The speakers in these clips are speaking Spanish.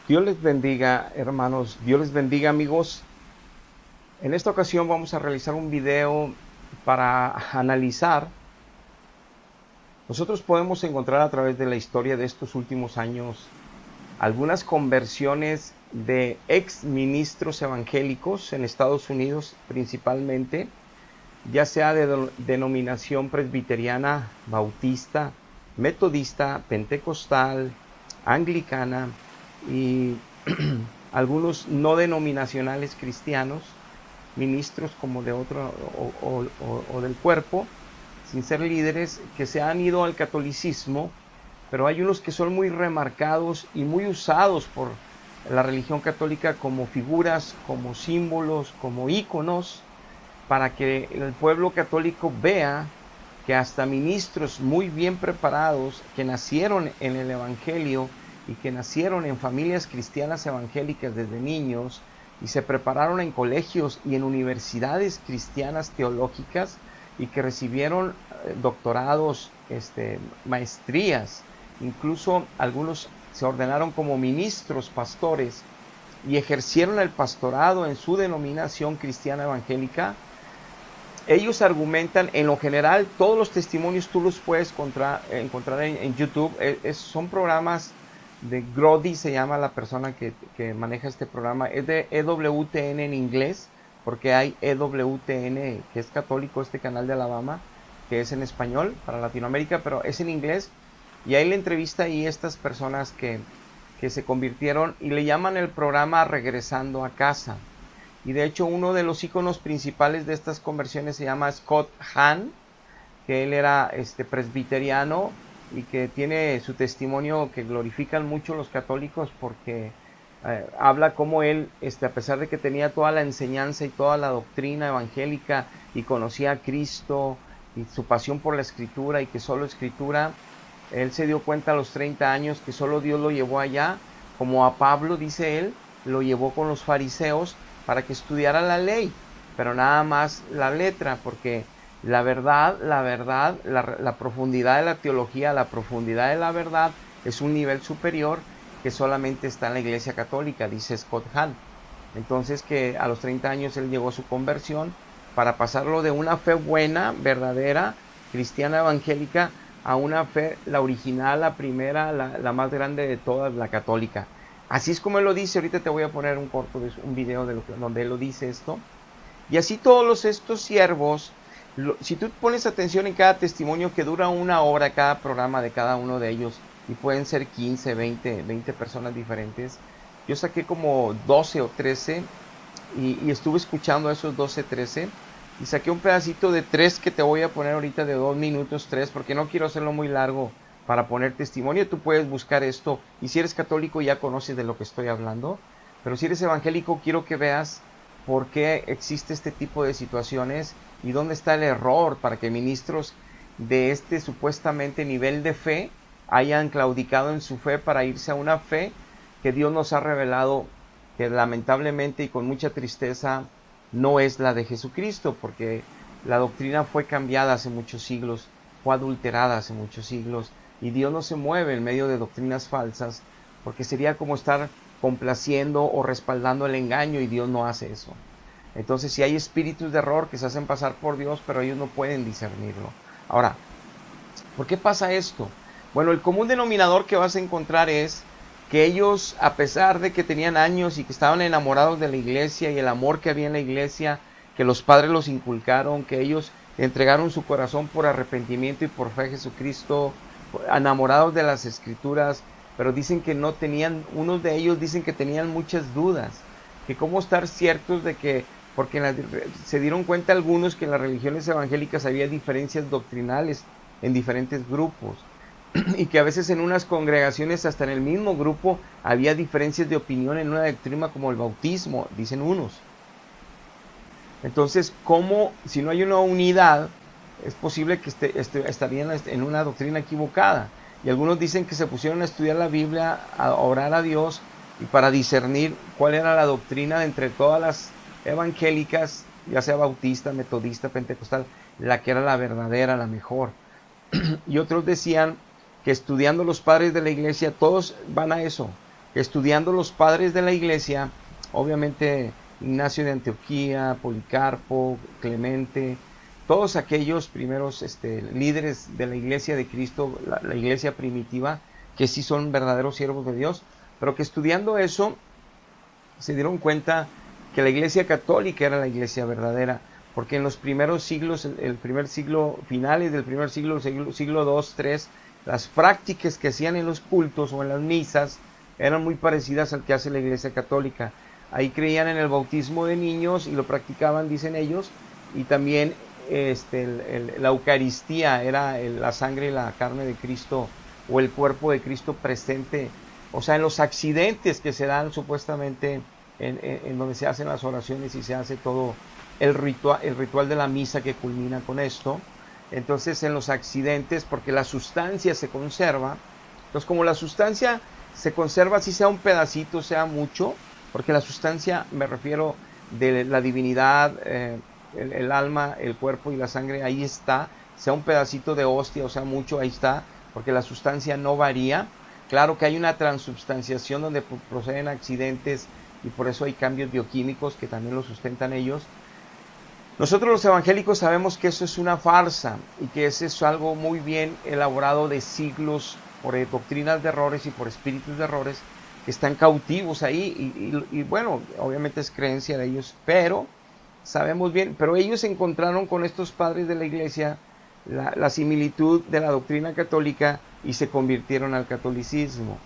Dios les bendiga, hermanos. Dios les bendiga, amigos. En esta ocasión vamos a realizar un video para analizar. Nosotros podemos encontrar a través de la historia de estos últimos años algunas conversiones de ex ministros evangélicos en Estados Unidos principalmente, ya sea de denominación presbiteriana, bautista, metodista, pentecostal, anglicana y algunos no denominacionales cristianos, ministros como de otro o del cuerpo, sin ser líderes, que se han ido al catolicismo, pero hay unos que son muy remarcados y muy usados por la religión católica como figuras, como símbolos, como íconos, para que el pueblo católico vea que hasta ministros muy bien preparados, que nacieron en el Evangelio y que nacieron en familias cristianas evangélicas desde niños y se prepararon en colegios y en universidades cristianas teológicas y que recibieron doctorados, maestrías, incluso algunos se ordenaron como ministros, pastores, y ejercieron el pastorado en su denominación cristiana evangélica. Ellos argumentan, en lo general, todos los testimonios tú los puedes encontrar en YouTube. Son programas de Grody, se llama la persona que maneja este programa. Es de EWTN en inglés, porque hay EWTN, que es católico, este canal de Alabama, que es en español para Latinoamérica, pero es en inglés. Y ahí le entrevista ahí estas personas que se convirtieron y le llaman el programa Regresando a Casa. Y de hecho uno de los íconos principales de estas conversiones se llama Scott Hahn, que él era presbiteriano y que tiene su testimonio que glorifican mucho los católicos porque habla como él, a pesar de que tenía toda la enseñanza y toda la doctrina evangélica y conocía a Cristo y su pasión por la escritura y que solo escritura, él se dio cuenta a los 30 años que solo Dios lo llevó allá, como a Pablo, dice él, lo llevó con los fariseos para que estudiara la ley, pero nada más la letra, porque la verdad, la profundidad de la teología, la profundidad de la verdad es un nivel superior que solamente está en la Iglesia Católica, dice Scott Hahn. Entonces que a los 30 años él llegó a su conversión para pasarlo de una fe buena, verdadera, cristiana evangélica, a una fe, la original, la primera, la más grande de todas, la católica. Así es como él lo dice. Ahorita te voy a poner un video donde él lo dice esto. Y así todos estos siervos, si tú pones atención en cada testimonio que dura una hora, cada programa de cada uno de ellos, y pueden ser 15, 20 personas diferentes, yo saqué como 12 o 13 y estuve escuchando a esos 12, 13 y saqué un pedacito de 3 que te voy a poner ahorita de 2 minutos, 3, porque no quiero hacerlo muy largo para poner testimonio. Tú puedes buscar esto y si eres católico ya conoces de lo que estoy hablando, pero si eres evangélico quiero que veas por qué existe este tipo de situaciones y dónde está el error para que ministros de este supuestamente nivel de fe hayan claudicado en su fe para irse a una fe que Dios nos ha revelado que lamentablemente y con mucha tristeza no es la de Jesucristo, porque la doctrina fue cambiada hace muchos siglos, fue adulterada hace muchos siglos, y Dios no se mueve en medio de doctrinas falsas, porque sería como estar complaciendo o respaldando el engaño, y Dios no hace eso. Entonces, si hay espíritus de error que se hacen pasar por Dios, pero ellos no pueden discernirlo. Ahora, ¿por qué pasa esto? Bueno, el común denominador que vas a encontrar es que ellos, a pesar de que tenían años y que estaban enamorados de la iglesia y el amor que había en la iglesia, que los padres los inculcaron, que ellos entregaron su corazón por arrepentimiento y por fe a Jesucristo, enamorados de las escrituras, pero dicen que no tenían, unos de ellos dicen que tenían muchas dudas, que cómo estar ciertos de que, porque se dieron cuenta algunos que en las religiones evangélicas había diferencias doctrinales en diferentes grupos y que a veces en unas congregaciones, hasta en el mismo grupo, había diferencias de opinión en una doctrina como el bautismo, dicen unos. Entonces, ¿cómo, si no hay una unidad, es posible que estarían en una doctrina equivocada? Y algunos dicen que se pusieron a estudiar la Biblia, a orar a Dios, y para discernir cuál era la doctrina de entre todas las evangélicas, ya sea bautista, metodista, pentecostal, la que era la verdadera, la mejor. Y otros decían que estudiando los padres de la iglesia, todos van a eso, estudiando los padres de la iglesia, obviamente Ignacio de Antioquía, Policarpo, Clemente, todos aquellos primeros líderes de la iglesia de Cristo, la iglesia primitiva, que sí son verdaderos siervos de Dios, pero que estudiando eso se dieron cuenta que la iglesia católica era la iglesia verdadera, porque en los primeros siglos, el primer siglo, finales del primer siglo, siglo 2, 3, las prácticas que hacían en los cultos o en las misas eran muy parecidas al que hace la iglesia católica. Ahí creían en el bautismo de niños y lo practicaban, dicen ellos, y también la Eucaristía era la sangre y la carne de Cristo o el cuerpo de Cristo presente, o sea, en los accidentes que se dan supuestamente en donde se hacen las oraciones y se hace todo el ritual de la misa que culmina con esto. Entonces en los accidentes, porque la sustancia se conserva, entonces como la sustancia se conserva, si sea un pedacito, sea mucho, porque la sustancia, me refiero de la divinidad, el alma, el cuerpo y la sangre, ahí está, sea un pedacito de hostia o sea mucho, ahí está, porque la sustancia no varía. Claro que hay una transubstanciación donde proceden accidentes y por eso hay cambios bioquímicos que también lo sustentan ellos. Nosotros los evangélicos sabemos que eso es una farsa y que eso es algo muy bien elaborado de siglos por doctrinas de errores y por espíritus de errores que están cautivos ahí y bueno, obviamente es creencia de ellos, pero sabemos bien, pero ellos encontraron con estos padres de la iglesia la similitud de la doctrina católica y se convirtieron al catolicismo.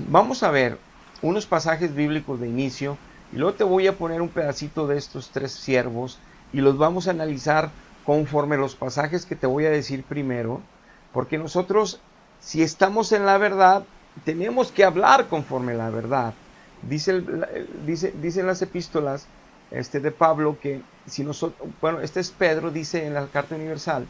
Vamos a ver unos pasajes bíblicos de inicio y luego te voy a poner un pedacito de estos tres siervos y los vamos a analizar conforme los pasajes que te voy a decir primero, porque nosotros, si estamos en la verdad, tenemos que hablar conforme la verdad. Dicen las epístolas de Pablo que si nosotros, bueno, es Pedro, dice en la Carta Universal,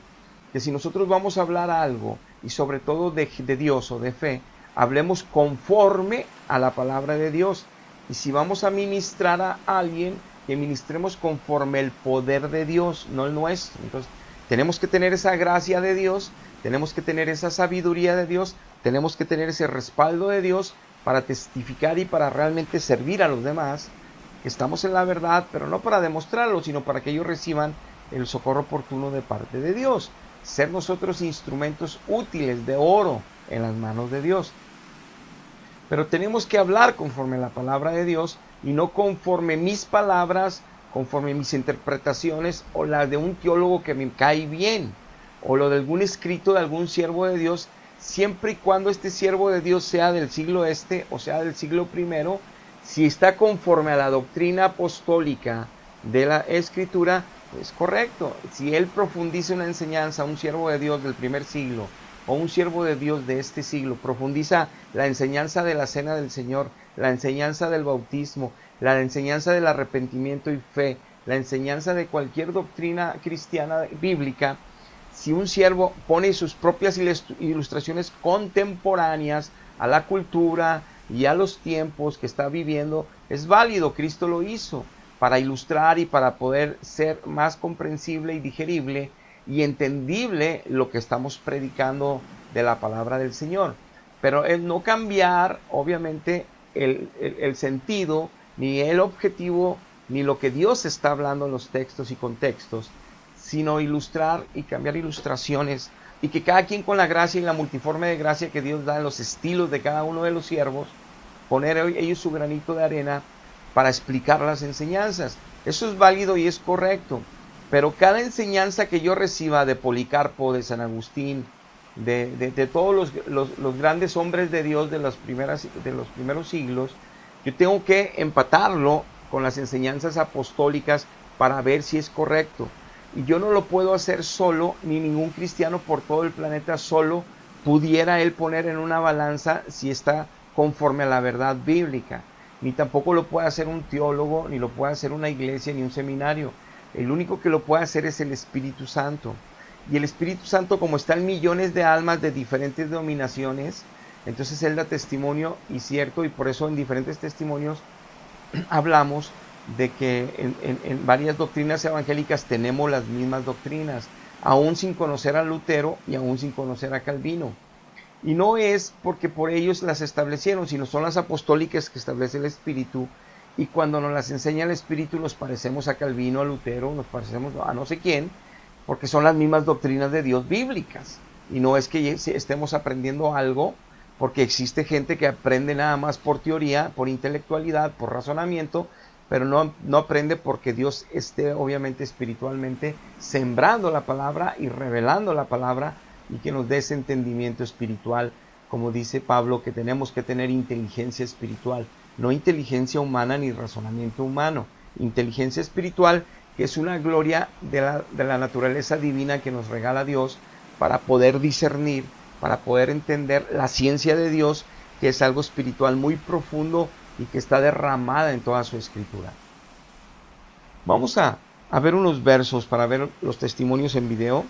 que si nosotros vamos a hablar algo, y sobre todo de Dios o de fe, hablemos conforme a la palabra de Dios. Y si vamos a ministrar a alguien, que ministremos conforme el poder de Dios, no el nuestro. Entonces, tenemos que tener esa gracia de Dios, tenemos que tener esa sabiduría de Dios, tenemos que tener ese respaldo de Dios para testificar y para realmente servir a los demás. Estamos en la verdad, pero no para demostrarlo, sino para que ellos reciban el socorro oportuno de parte de Dios. Ser nosotros instrumentos útiles de oro en las manos de Dios. Pero tenemos que hablar conforme a la palabra de Dios y no conforme mis palabras, conforme mis interpretaciones o las de un teólogo que me cae bien o lo de algún escrito de algún siervo de Dios, siempre y cuando este siervo de Dios sea del siglo o sea del siglo I, si está conforme a la doctrina apostólica de la Escritura, es correcto. Si él profundiza una enseñanza, un siervo de Dios del primer siglo o un siervo de Dios de este siglo, profundiza la enseñanza de la cena del Señor, la enseñanza del bautismo, la enseñanza del arrepentimiento y fe, la enseñanza de cualquier doctrina cristiana bíblica, si un siervo pone sus propias ilustraciones contemporáneas a la cultura y a los tiempos que está viviendo, es válido. Cristo lo hizo para ilustrar y para poder ser más comprensible y digerible y entendible lo que estamos predicando de la palabra del Señor. Pero el no cambiar, obviamente, el sentido, ni el objetivo, ni lo que Dios está hablando en los textos y contextos, sino ilustrar y cambiar ilustraciones, y que cada quien con la gracia y la multiforme de gracia que Dios da en los estilos de cada uno de los siervos, poner ellos su granito de arena para explicar las enseñanzas. Eso es válido y es correcto, pero cada enseñanza que yo reciba de Policarpo, de San Agustín, de todos los grandes hombres de Dios de los primeros siglos, yo tengo que empatarlo con las enseñanzas apostólicas para ver si es correcto. Y yo no lo puedo hacer solo, ni ningún cristiano por todo el planeta solo pudiera él poner en una balanza si está conforme a la verdad bíblica. Ni tampoco lo puede hacer un teólogo, ni lo puede hacer una iglesia, ni un seminario. El único que lo puede hacer es el Espíritu Santo. Y el Espíritu Santo, como está en millones de almas de diferentes denominaciones, entonces él da testimonio, y cierto, y por eso en diferentes testimonios hablamos de que en varias doctrinas evangélicas tenemos las mismas doctrinas, aún sin conocer a Lutero y aún sin conocer a Calvino. Y no es porque por ellos las establecieron, sino son las apostólicas que establece el Espíritu. Y cuando nos las enseña el Espíritu nos parecemos a Calvino, a Lutero, nos parecemos a no sé quién, porque son las mismas doctrinas de Dios bíblicas. Y no es que estemos aprendiendo algo, porque existe gente que aprende nada más por teoría, por intelectualidad, por razonamiento, pero no aprende porque Dios esté obviamente espiritualmente sembrando la palabra y revelando la palabra, y que nos dé ese entendimiento espiritual, como dice Pablo, que tenemos que tener inteligencia espiritual, no inteligencia humana ni razonamiento humano, inteligencia espiritual, que es una gloria de la naturaleza divina que nos regala Dios para poder discernir, para poder entender la ciencia de Dios, que es algo espiritual muy profundo y que está derramada en toda su escritura. Vamos a ver unos versos para ver los testimonios en video.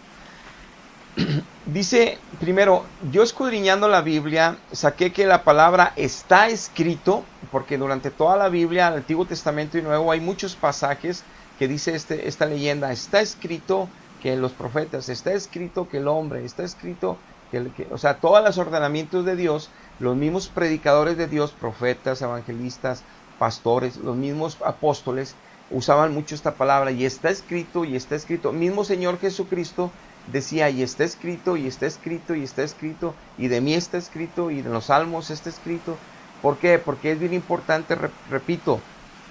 Dice, primero, yo escudriñando la Biblia, saqué que la palabra está escrito, porque durante toda la Biblia, el Antiguo Testamento y Nuevo, hay muchos pasajes que dice esta leyenda, está escrito que los profetas, está escrito que el hombre, está escrito o sea, todos los ordenamientos de Dios, los mismos predicadores de Dios, profetas, evangelistas, pastores, los mismos apóstoles, usaban mucho esta palabra, y está escrito, y está escrito. Mismo Señor Jesucristo decía, y está escrito, y está escrito, y está escrito, y de mí está escrito, y de los salmos está escrito. ¿Por qué? Porque es bien importante, repito,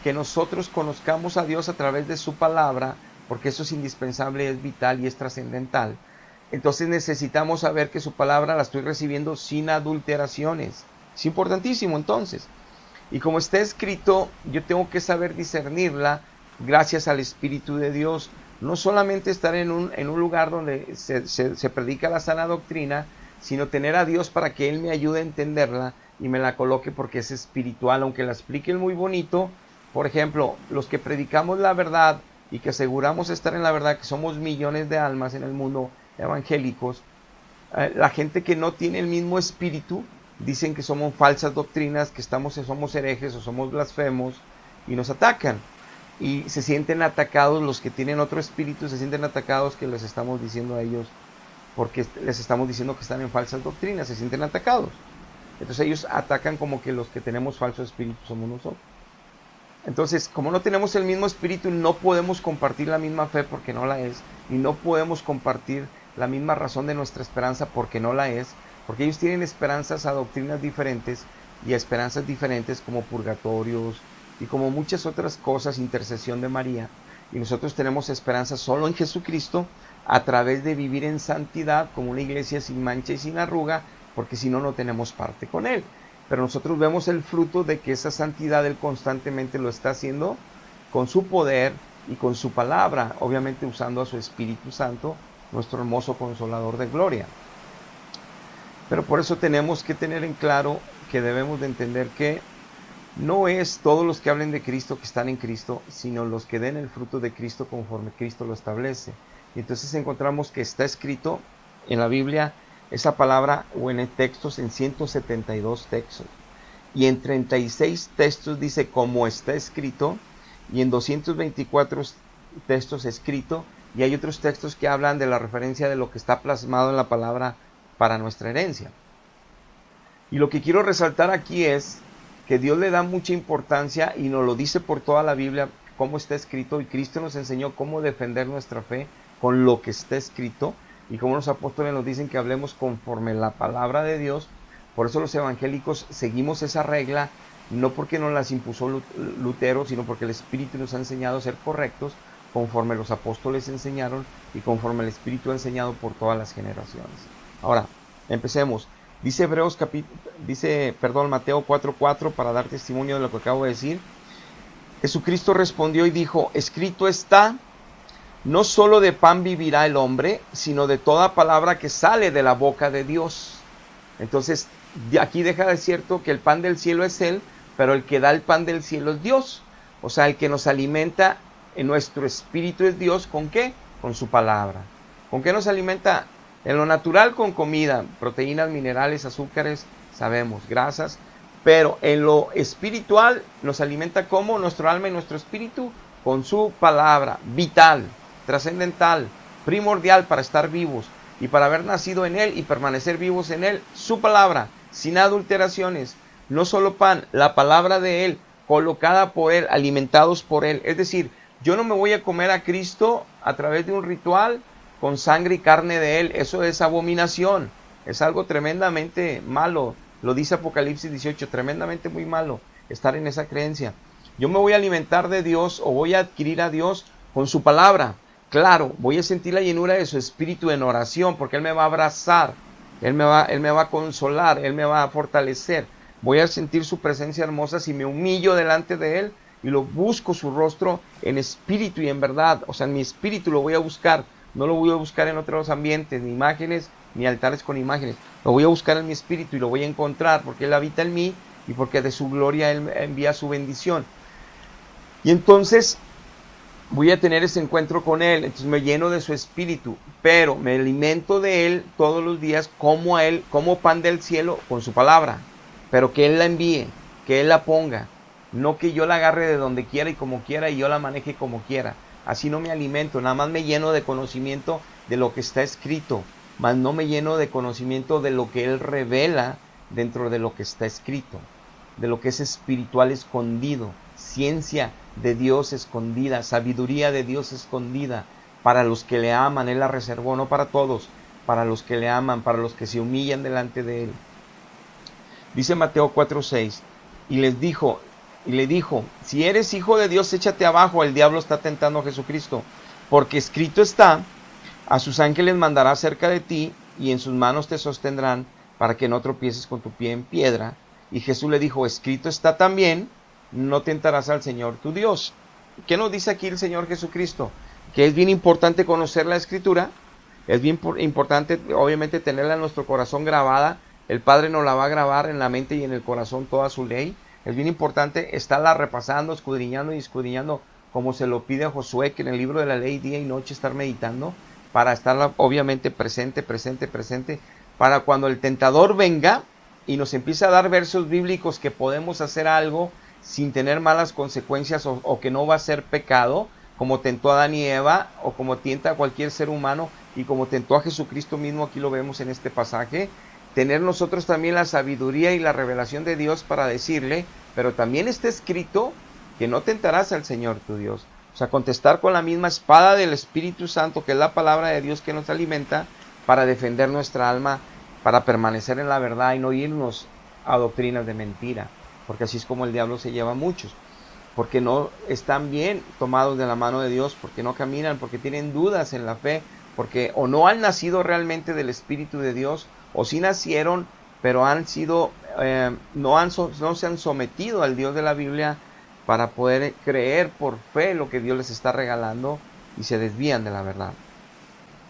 que nosotros conozcamos a Dios a través de su palabra, porque eso es indispensable, es vital y es trascendental. Entonces necesitamos saber que su palabra la estoy recibiendo sin adulteraciones. Es importantísimo entonces. Y como está escrito, yo tengo que saber discernirla gracias al Espíritu de Dios. No solamente estar en un lugar donde se predica la sana doctrina, sino tener a Dios para que Él me ayude a entenderla y me la coloque, porque es espiritual, aunque la explique muy bonito. Por ejemplo, los que predicamos la verdad y que aseguramos estar en la verdad, que somos millones de almas en el mundo evangélicos, la gente que no tiene el mismo espíritu, dicen que somos falsas doctrinas, que somos herejes o somos blasfemos, y nos atacan. Y se sienten atacados, los que tienen otro espíritu se sienten atacados, que les estamos diciendo a ellos, porque les estamos diciendo que están en falsas doctrinas, se sienten atacados. Entonces ellos atacan como que los que tenemos falso espíritu somos nosotros. Entonces, como no tenemos el mismo espíritu, no podemos compartir la misma fe porque no la es, y no podemos compartir la misma razón de nuestra esperanza porque no la es, porque ellos tienen esperanzas a doctrinas diferentes y a esperanzas diferentes, como purgatorios y como muchas otras cosas, intercesión de María, y nosotros tenemos esperanza solo en Jesucristo, a través de vivir en santidad como una iglesia sin mancha y sin arruga, porque si no, no tenemos parte con Él. Pero nosotros vemos el fruto de que esa santidad Él constantemente lo está haciendo con su poder y con su palabra, obviamente usando a su Espíritu Santo, nuestro hermoso Consolador de gloria. Pero por eso tenemos que tener en claro que debemos de entender que no es todos los que hablen de Cristo que están en Cristo, sino los que den el fruto de Cristo conforme Cristo lo establece. Y entonces encontramos que está escrito en la Biblia esa palabra, o en textos, en 172 textos. Y en 36 textos dice como está escrito, y en 224 textos escrito, y hay otros textos que hablan de la referencia de lo que está plasmado en la palabra para nuestra herencia. Y lo que quiero resaltar aquí es que Dios le da mucha importancia y nos lo dice por toda la Biblia, cómo está escrito, y Cristo nos enseñó cómo defender nuestra fe con lo que está escrito, y como los apóstoles nos dicen que hablemos conforme la palabra de Dios. Por eso los evangélicos seguimos esa regla, no porque nos las impuso Lutero, sino porque el Espíritu nos ha enseñado a ser correctos, conforme los apóstoles enseñaron y conforme el Espíritu ha enseñado por todas las generaciones. Ahora, empecemos. Dice Mateo 4:4, para dar testimonio de lo que acabo de decir. Jesucristo respondió y dijo, escrito está, no solo de pan vivirá el hombre, sino de toda palabra que sale de la boca de Dios. Entonces, aquí deja de cierto que el pan del cielo es Él, pero el que da el pan del cielo es Dios. O sea, el que nos alimenta en nuestro espíritu es Dios. ¿Con qué? Con su palabra. ¿Con qué nos alimenta? En lo natural, con comida, proteínas, minerales, azúcares, sabemos, grasas. Pero en lo espiritual nos alimenta ¿cómo? Nuestro alma y nuestro espíritu, con su palabra, vital, trascendental, primordial para estar vivos. y para haber nacido en Él y permanecer vivos en Él, su palabra, sin adulteraciones, no solo pan, la palabra de Él, colocada por Él, alimentados por Él. Es decir, yo no me voy a comer a Cristo a través de un ritual con sangre y carne de Él. Eso es abominación, es algo tremendamente malo. Lo dice Apocalipsis 18, tremendamente muy malo estar en esa creencia. Yo me voy a alimentar de Dios o voy a adquirir a Dios con su palabra. Claro, voy a sentir la llenura de su espíritu en oración, porque Él me va a abrazar, Él me va a consolar, Él me va a fortalecer. Voy a sentir su presencia hermosa si me humillo delante de Él y lo busco su rostro en espíritu y en verdad. O sea, en mi espíritu lo voy a buscar. No lo voy a buscar en otros ambientes, ni imágenes, ni altares con imágenes. Lo voy a buscar en mi espíritu y lo voy a encontrar porque Él habita en mí y porque de su gloria Él envía su bendición. Y entonces voy a tener ese encuentro con Él, entonces me lleno de su espíritu, pero me alimento de Él todos los días como a Él, como pan del cielo con su palabra, pero que Él la envíe, que Él la ponga, no que yo la agarre de donde quiera y como quiera y yo la maneje como quiera. Así no me alimento, nada más me lleno de conocimiento de lo que está escrito, mas no me lleno de conocimiento de lo que Él revela dentro de lo que está escrito, de lo que es espiritual escondido, ciencia de Dios escondida, sabiduría de Dios escondida, para los que le aman. Él la reservó, no para todos, para los que le aman, para los que se humillan delante de Él. Dice Mateo 4:6, y le dijo, si eres hijo de Dios, échate abajo, el diablo está tentando a Jesucristo, porque escrito está, a sus ángeles mandará cerca de ti, y en sus manos te sostendrán, para que no tropieces con tu pie en piedra. Y Jesús le dijo, escrito está también, no tentarás al Señor tu Dios. ¿Qué nos dice aquí el Señor Jesucristo? Que es bien importante conocer la Escritura, es bien importante obviamente tenerla en nuestro corazón grabada. El Padre nos la va a grabar en la mente y en el corazón toda su ley. Es bien importante estarla repasando, escudriñando y escudriñando como se lo pide a Josué, que en el libro de la ley día y noche estar meditando, para estarla obviamente presente, para cuando el tentador venga y nos empiece a dar versos bíblicos que podemos hacer algo sin tener malas consecuencias o que no va a ser pecado, como tentó a Adán y Eva, o como tienta a cualquier ser humano, y como tentó a Jesucristo mismo, aquí lo vemos en este pasaje, tener nosotros también la sabiduría y la revelación de Dios para decirle, pero también está escrito que no tentarás al Señor tu Dios. O sea, contestar con la misma espada del Espíritu Santo, que es la palabra de Dios que nos alimenta, para defender nuestra alma, para permanecer en la verdad y no irnos a doctrinas de mentira, porque así es como el diablo se lleva a muchos, porque no están bien tomados de la mano de Dios, porque no caminan, porque tienen dudas en la fe, porque o no han nacido realmente del Espíritu de Dios, o sí nacieron, pero han sido, no se han sometido al Dios de la Biblia para poder creer por fe lo que Dios les está regalando y se desvían de la verdad.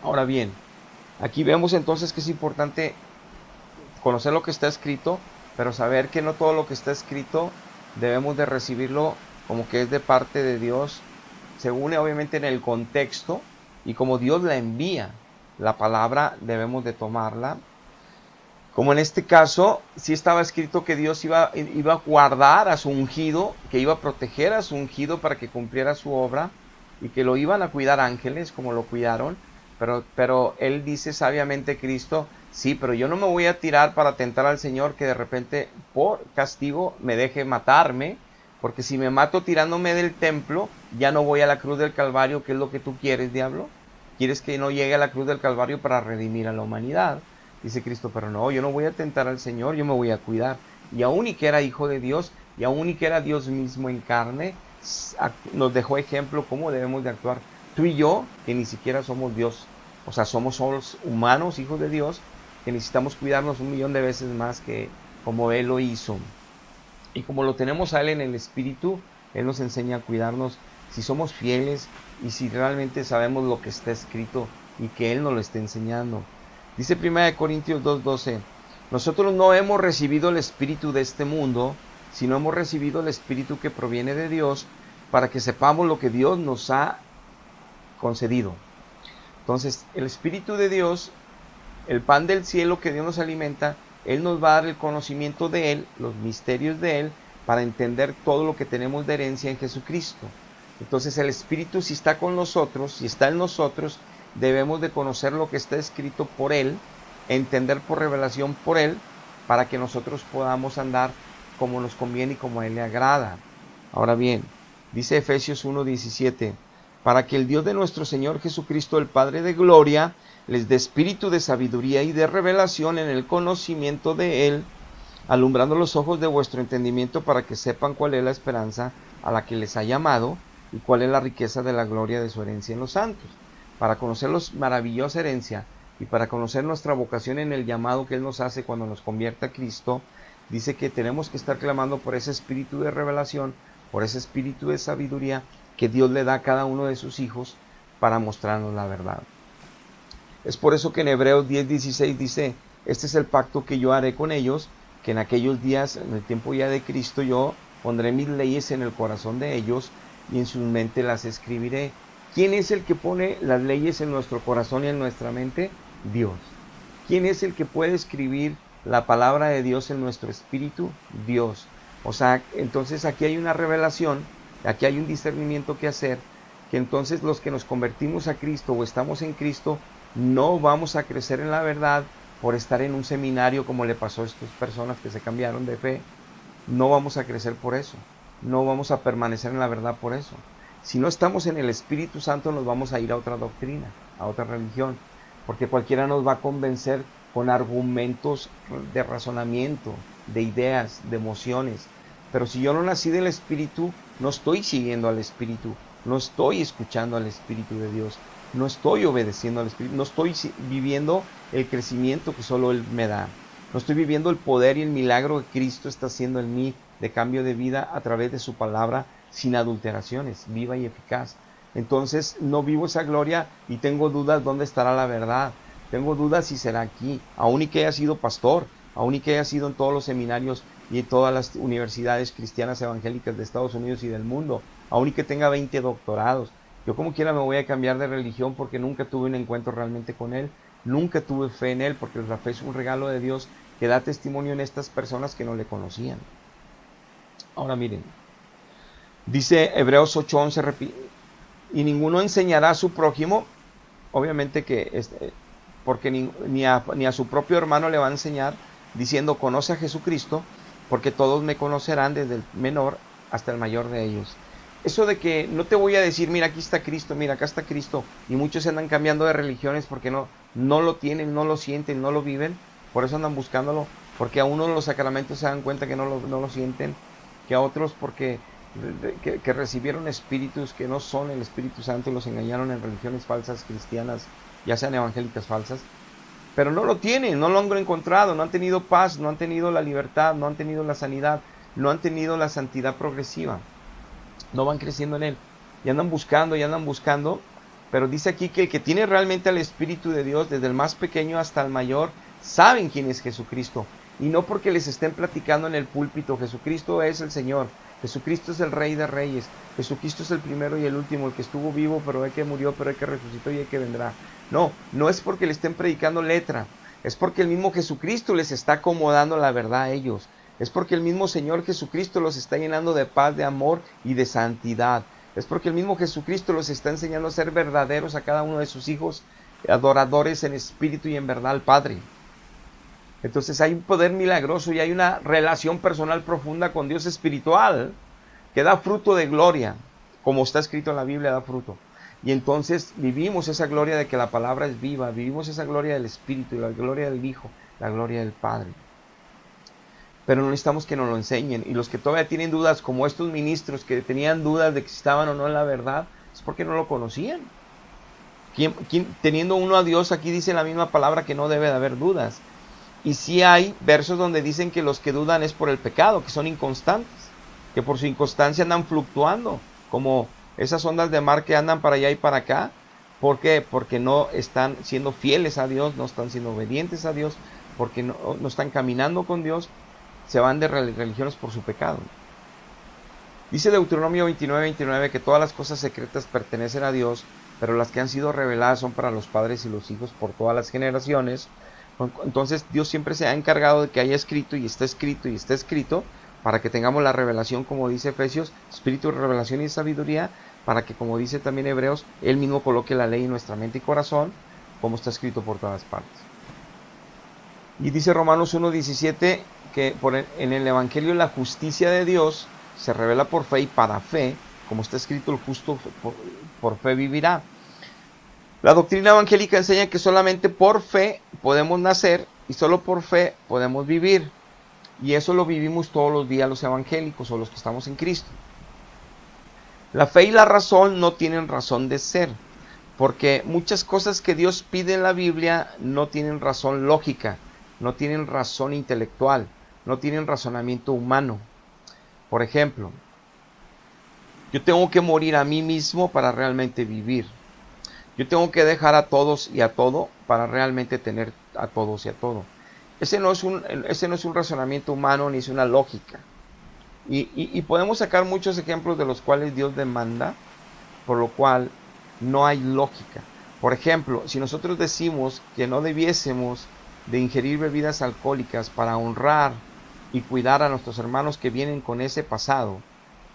Ahora bien, aquí vemos entonces que es importante conocer lo que está escrito, pero saber que no todo lo que está escrito debemos de recibirlo como que es de parte de Dios, según obviamente en el contexto y como Dios la envía. La palabra debemos de tomarla. Como en este caso, sí estaba escrito que Dios iba a guardar a su ungido, que iba a proteger a su ungido para que cumpliera su obra y que lo iban a cuidar ángeles como lo cuidaron, pero Él dice sabiamente Cristo, sí, pero yo no me voy a tirar para tentar al Señor que de repente por castigo me deje matarme, porque si me mato tirándome del templo, ya no voy a la cruz del Calvario, que es lo que tú quieres, diablo. ¿Quieres que no llegue a la cruz del Calvario para redimir a la humanidad? Dice Cristo, pero no, yo no voy a tentar al Señor, yo me voy a cuidar. Y aún y que era hijo de Dios, y aún y que era Dios mismo en carne, nos dejó ejemplo cómo debemos de actuar. Tú y yo, que ni siquiera somos Dios, o sea, somos humanos, hijos de Dios, que necesitamos cuidarnos 1,000,000 de veces más que como Él lo hizo. Y como lo tenemos a Él en el Espíritu, Él nos enseña a cuidarnos si somos fieles y si realmente sabemos lo que está escrito y que Él nos lo está enseñando. Dice 1 Corintios 2:12, nosotros no hemos recibido el espíritu de este mundo, sino hemos recibido el espíritu que proviene de Dios, para que sepamos lo que Dios nos ha concedido. Entonces, el Espíritu de Dios, el pan del cielo que Dios nos alimenta, Él nos va a dar el conocimiento de Él, los misterios de Él, para entender todo lo que tenemos de herencia en Jesucristo. Entonces el Espíritu, si está con nosotros, si está en nosotros, debemos de conocer lo que está escrito por Él, entender por revelación por Él, para que nosotros podamos andar como nos conviene y como a Él le agrada. Ahora bien, dice Efesios 1:17, para que el Dios de nuestro Señor Jesucristo, el Padre de gloria, les dé espíritu de sabiduría y de revelación en el conocimiento de Él, alumbrando los ojos de vuestro entendimiento para que sepan cuál es la esperanza a la que les ha llamado y cuál es la riqueza de la gloria de su herencia en los santos. Para conocer la maravillosa herencia y para conocer nuestra vocación en el llamado que Él nos hace cuando nos convierte a Cristo, dice que tenemos que estar clamando por ese espíritu de revelación, por ese espíritu de sabiduría que Dios le da a cada uno de sus hijos para mostrarnos la verdad. Es por eso que en Hebreos 10:16 dice, este es el pacto que yo haré con ellos, que en aquellos días, en el tiempo ya de Cristo, yo pondré mis leyes en el corazón de ellos y en su mente las escribiré. ¿Quién es el que pone las leyes en nuestro corazón y en nuestra mente? Dios. ¿Quién es el que puede escribir la palabra de Dios en nuestro espíritu? Dios. O sea, entonces aquí hay una revelación, aquí hay un discernimiento que hacer, que entonces los que nos convertimos a Cristo o estamos en Cristo, no vamos a crecer en la verdad por estar en un seminario como le pasó a estas personas que se cambiaron de fe. No vamos a crecer por eso, no vamos a permanecer en la verdad por eso. Si no estamos en el Espíritu Santo, nos vamos a ir a otra doctrina, a otra religión, porque cualquiera nos va a convencer con argumentos de razonamiento, de ideas, de emociones. Pero si yo no nací del Espíritu, no estoy siguiendo al Espíritu, no estoy escuchando al Espíritu de Dios, no estoy obedeciendo al Espíritu, no estoy viviendo el crecimiento que solo Él me da. No estoy viviendo el poder y el milagro que Cristo está haciendo en mí de cambio de vida a través de su palabra sin adulteraciones, viva y eficaz. Entonces no vivo esa gloria y tengo dudas dónde estará la verdad. Tengo dudas si será aquí, aun y que haya sido pastor, aun y que haya sido en todos los seminarios y en todas las universidades cristianas evangélicas de Estados Unidos y del mundo, aun y que tenga 20 doctorados. Yo como quiera me voy a cambiar de religión porque nunca tuve un encuentro realmente con Él, nunca tuve fe en Él, porque la fe es un regalo de Dios que da testimonio en estas personas que no le conocían. Ahora miren, dice Hebreos 8:11, y ninguno enseñará a su prójimo, obviamente que porque ni a su propio hermano le va a enseñar, diciendo conoce a Jesucristo, porque todos me conocerán desde el menor hasta el mayor de ellos. Eso de que no te voy a decir, mira aquí está Cristo, mira acá está Cristo, y muchos se andan cambiando de religiones porque no lo tienen, no lo sienten, no lo viven, por eso andan buscándolo, porque a unos los sacramentos se dan cuenta que no lo sienten, que a otros porque que recibieron espíritus que no son el Espíritu Santo y los engañaron en religiones falsas cristianas, ya sean evangélicas falsas, pero no lo tienen, no lo han encontrado, no han tenido paz, no han tenido la libertad, no han tenido la sanidad, no han tenido la santidad progresiva, no van creciendo en Él, y andan buscando, pero dice aquí que el que tiene realmente al Espíritu de Dios, desde el más pequeño hasta el mayor, saben quién es Jesucristo, y no porque les estén platicando en el púlpito, Jesucristo es el Señor, Jesucristo es el Rey de Reyes, Jesucristo es el primero y el último, el que estuvo vivo, pero el que murió, pero el que resucitó y el que vendrá. No es porque le estén predicando letra, es porque el mismo Jesucristo les está acomodando la verdad a ellos. Es porque el mismo Señor Jesucristo los está llenando de paz, de amor y de santidad. Es porque el mismo Jesucristo los está enseñando a ser verdaderos a cada uno de sus hijos, adoradores en espíritu y en verdad al Padre. Entonces hay un poder milagroso y hay una relación personal profunda con Dios espiritual que da fruto de gloria, como está escrito en la Biblia, da fruto. Y entonces vivimos esa gloria de que la palabra es viva, vivimos esa gloria del Espíritu, la gloria del Hijo, la gloria del Padre. Pero no necesitamos que nos lo enseñen. Y los que todavía tienen dudas, como estos ministros que tenían dudas de que estaban o no en la verdad, es porque no lo conocían. Teniendo uno a Dios, aquí dice la misma palabra que no debe de haber dudas. Y sí hay versos donde dicen que los que dudan es por el pecado, que son inconstantes, que por su inconstancia andan fluctuando, como esas ondas de mar que andan para allá y para acá. ¿Por qué? Porque no están siendo fieles a Dios, no están siendo obedientes a Dios, porque no están caminando con Dios, se van de religiones por su pecado. Dice Deuteronomio 29:29 que todas las cosas secretas pertenecen a Dios, pero las que han sido reveladas son para los padres y los hijos por todas las generaciones. Entonces Dios siempre se ha encargado de que haya escrito y está escrito para que tengamos la revelación, como dice Efesios, espíritu de revelación y sabiduría, para que, como dice también Hebreos, Él mismo coloque la ley en nuestra mente y corazón, como está escrito por todas partes. Y dice Romanos 1:17 que en el Evangelio la justicia de Dios se revela por fe y para fe, como está escrito, el justo por fe vivirá. La doctrina evangélica enseña que solamente por fe podemos nacer y solo por fe podemos vivir. Y eso lo vivimos todos los días los evangélicos o los que estamos en Cristo. La fe y la razón no tienen razón de ser, porque muchas cosas que Dios pide en la Biblia no tienen razón lógica, no tienen razón intelectual, no tienen razonamiento humano. Por ejemplo, yo tengo que morir a mí mismo para realmente vivir. Yo tengo que dejar a todos y a todo para realmente tener a todos y a todo. Ese no es un razonamiento humano ni es una lógica. Y podemos sacar muchos ejemplos de los cuales Dios demanda, por lo cual no hay lógica. Por ejemplo, si nosotros decimos que no debiésemos de ingerir bebidas alcohólicas para honrar y cuidar a nuestros hermanos que vienen con ese pasado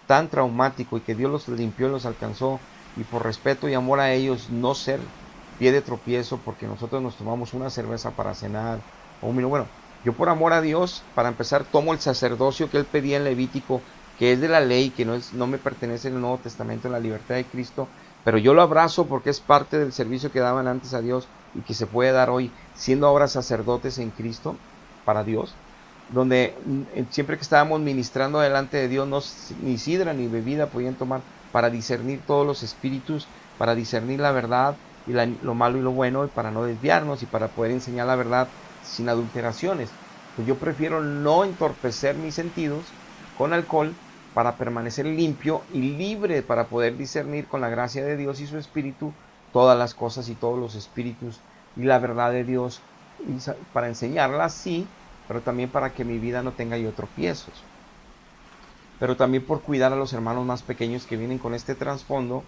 tan traumático y que Dios los limpió y los alcanzó, y por respeto y amor a ellos no ser pie de tropiezo porque nosotros nos tomamos una cerveza para cenar o un vino. Bueno, yo por amor a Dios, para empezar, tomo el sacerdocio que Él pedía en Levítico, que es de la ley, que no me pertenece en el Nuevo Testamento, en la libertad de Cristo, pero yo lo abrazo porque es parte del servicio que daban antes a Dios y que se puede dar hoy, siendo ahora sacerdotes en Cristo para Dios, donde siempre que estábamos ministrando delante de Dios, ni sidra ni bebida podían tomar, para discernir todos los espíritus, para discernir la verdad y lo malo y lo bueno, y para no desviarnos y para poder enseñar la verdad sin adulteraciones. Pues yo prefiero no entorpecer mis sentidos con alcohol para permanecer limpio y libre para poder discernir con la gracia de Dios y su espíritu todas las cosas y todos los espíritus y la verdad de Dios, y para enseñarla sí, pero también para que mi vida no tenga yo tropiezos. Pero también por cuidar a los hermanos más pequeños que vienen con este trasfondo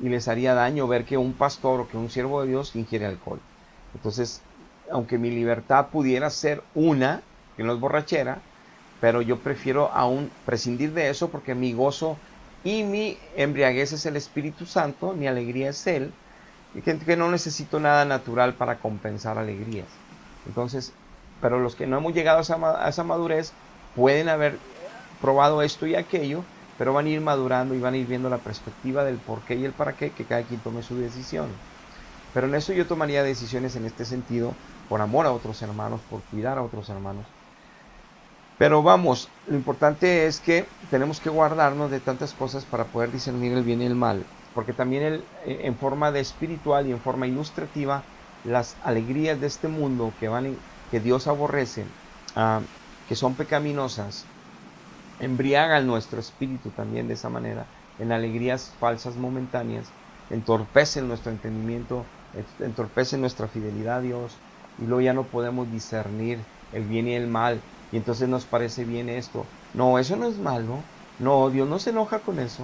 y les haría daño ver que un pastor o que un siervo de Dios ingiere alcohol. Entonces, aunque mi libertad pudiera ser una, que no es borrachera, pero yo prefiero aún prescindir de eso porque mi gozo y mi embriaguez es el Espíritu Santo, mi alegría es Él, y que no necesito nada natural para compensar alegrías. Entonces, pero los que no hemos llegado a esa madurez pueden haber probado esto y aquello, pero van a ir madurando y van a ir viendo la perspectiva del por qué y el para qué, que cada quien tome su decisión. Pero en eso yo tomaría decisiones en este sentido, por amor a otros hermanos, por cuidar a otros hermanos. Pero vamos, lo importante es que tenemos que guardarnos de tantas cosas para poder discernir el bien y el mal, porque también en forma de espiritual y en forma ilustrativa, las alegrías de este mundo que Dios aborrece, que son pecaminosas, embriagan nuestro espíritu también de esa manera, en alegrías falsas momentáneas, entorpecen nuestro entendimiento, entorpecen nuestra fidelidad a Dios, y luego ya no podemos discernir el bien y el mal, y entonces nos parece bien esto. No, eso no es malo, no, Dios no se enoja con eso,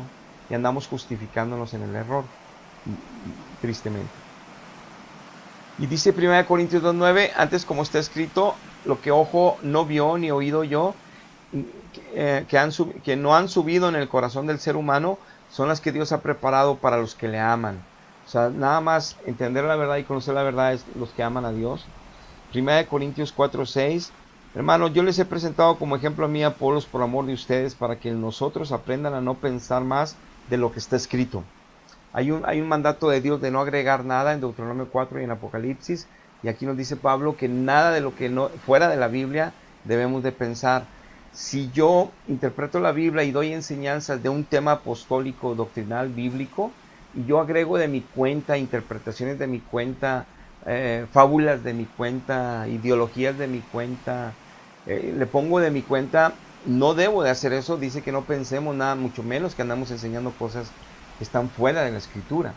y andamos justificándonos en el error, tristemente. Y dice 1 Corintios 2:9, antes como está escrito, lo que ojo no vio ni oído yo, que no han subido en el corazón del ser humano, son las que Dios ha preparado para los que le aman. O sea, nada más entender la verdad y conocer la verdad es los que aman a Dios. 1 Corintios 4:6, hermanos, yo les he presentado como ejemplo a mí, Apolos, por amor de ustedes, para que nosotros aprendan a no pensar más de lo que está escrito. Hay un mandato de Dios de no agregar nada en Deuteronomio 4 y en Apocalipsis, y aquí nos dice Pablo que nada de lo que no fuera de la Biblia debemos de pensar. Si yo interpreto la Biblia y doy enseñanzas de un tema apostólico, doctrinal, bíblico, y yo agrego de mi cuenta, interpretaciones de mi cuenta, fábulas de mi cuenta, ideologías de mi cuenta, le pongo de mi cuenta, no debo de hacer eso. Dice que no pensemos nada, mucho menos que andamos enseñando cosas que están fuera de la Escritura.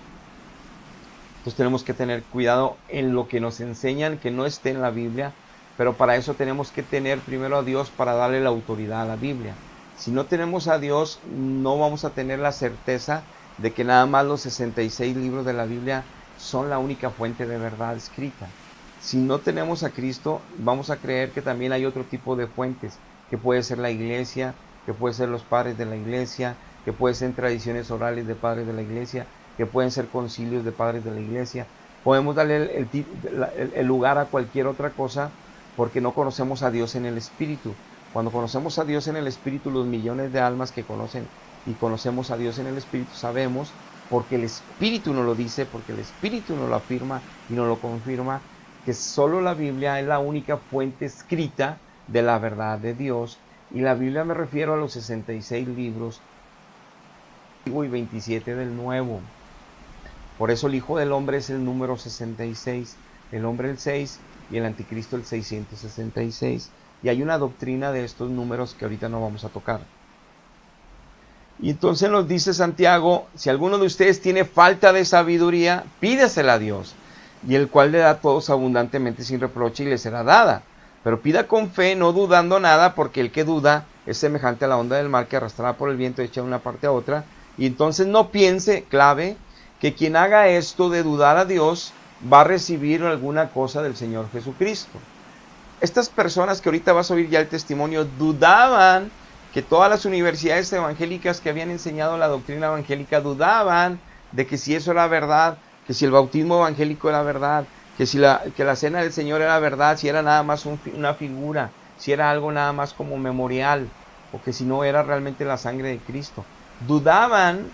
Entonces tenemos que tener cuidado en lo que nos enseñan que no esté en la Biblia, pero para eso tenemos que tener primero a Dios para darle la autoridad a la Biblia. Si no tenemos a Dios, no vamos a tener la certeza de que nada más los 66 libros de la Biblia son la única fuente de verdad escrita. Si no tenemos a Cristo, vamos a creer que también hay otro tipo de fuentes, que puede ser la iglesia, que puede ser los padres de la iglesia, que pueden ser tradiciones orales de padres de la iglesia, que pueden ser concilios de padres de la iglesia. Podemos darle el lugar a cualquier otra cosa porque no conocemos a Dios en el Espíritu. Cuando conocemos a Dios en el Espíritu, los millones de almas que conocen y conocemos a Dios en el Espíritu, sabemos, porque el Espíritu nos lo dice, porque el Espíritu nos lo afirma y nos lo confirma, que solo la Biblia es la única fuente escrita de la verdad de Dios. Y la Biblia me refiero a los 66 libros y 27 del Nuevo. Por eso el Hijo del Hombre es el número 66, el hombre el 6 y el anticristo el 666. Y hay una doctrina de estos números que ahorita no vamos a tocar. Y entonces nos dice Santiago, si alguno de ustedes tiene falta de sabiduría, pídesela a Dios, y el cual le da a todos abundantemente sin reproche y le será dada. Pero pida con fe, no dudando nada, porque el que duda es semejante a la onda del mar que arrastrada por el viento echa de una parte a otra. Y entonces no piense, clave, que quien haga esto de dudar a Dios va a recibir alguna cosa del Señor Jesucristo. Estas personas que ahorita vas a oír ya el testimonio, dudaban que todas las universidades evangélicas que habían enseñado la doctrina evangélica, dudaban de que si eso era verdad, que si el bautismo evangélico era verdad, que la cena del Señor era verdad, si era nada más una figura, si era algo nada más como memorial, o que si no era realmente la sangre de Cristo. Dudaban,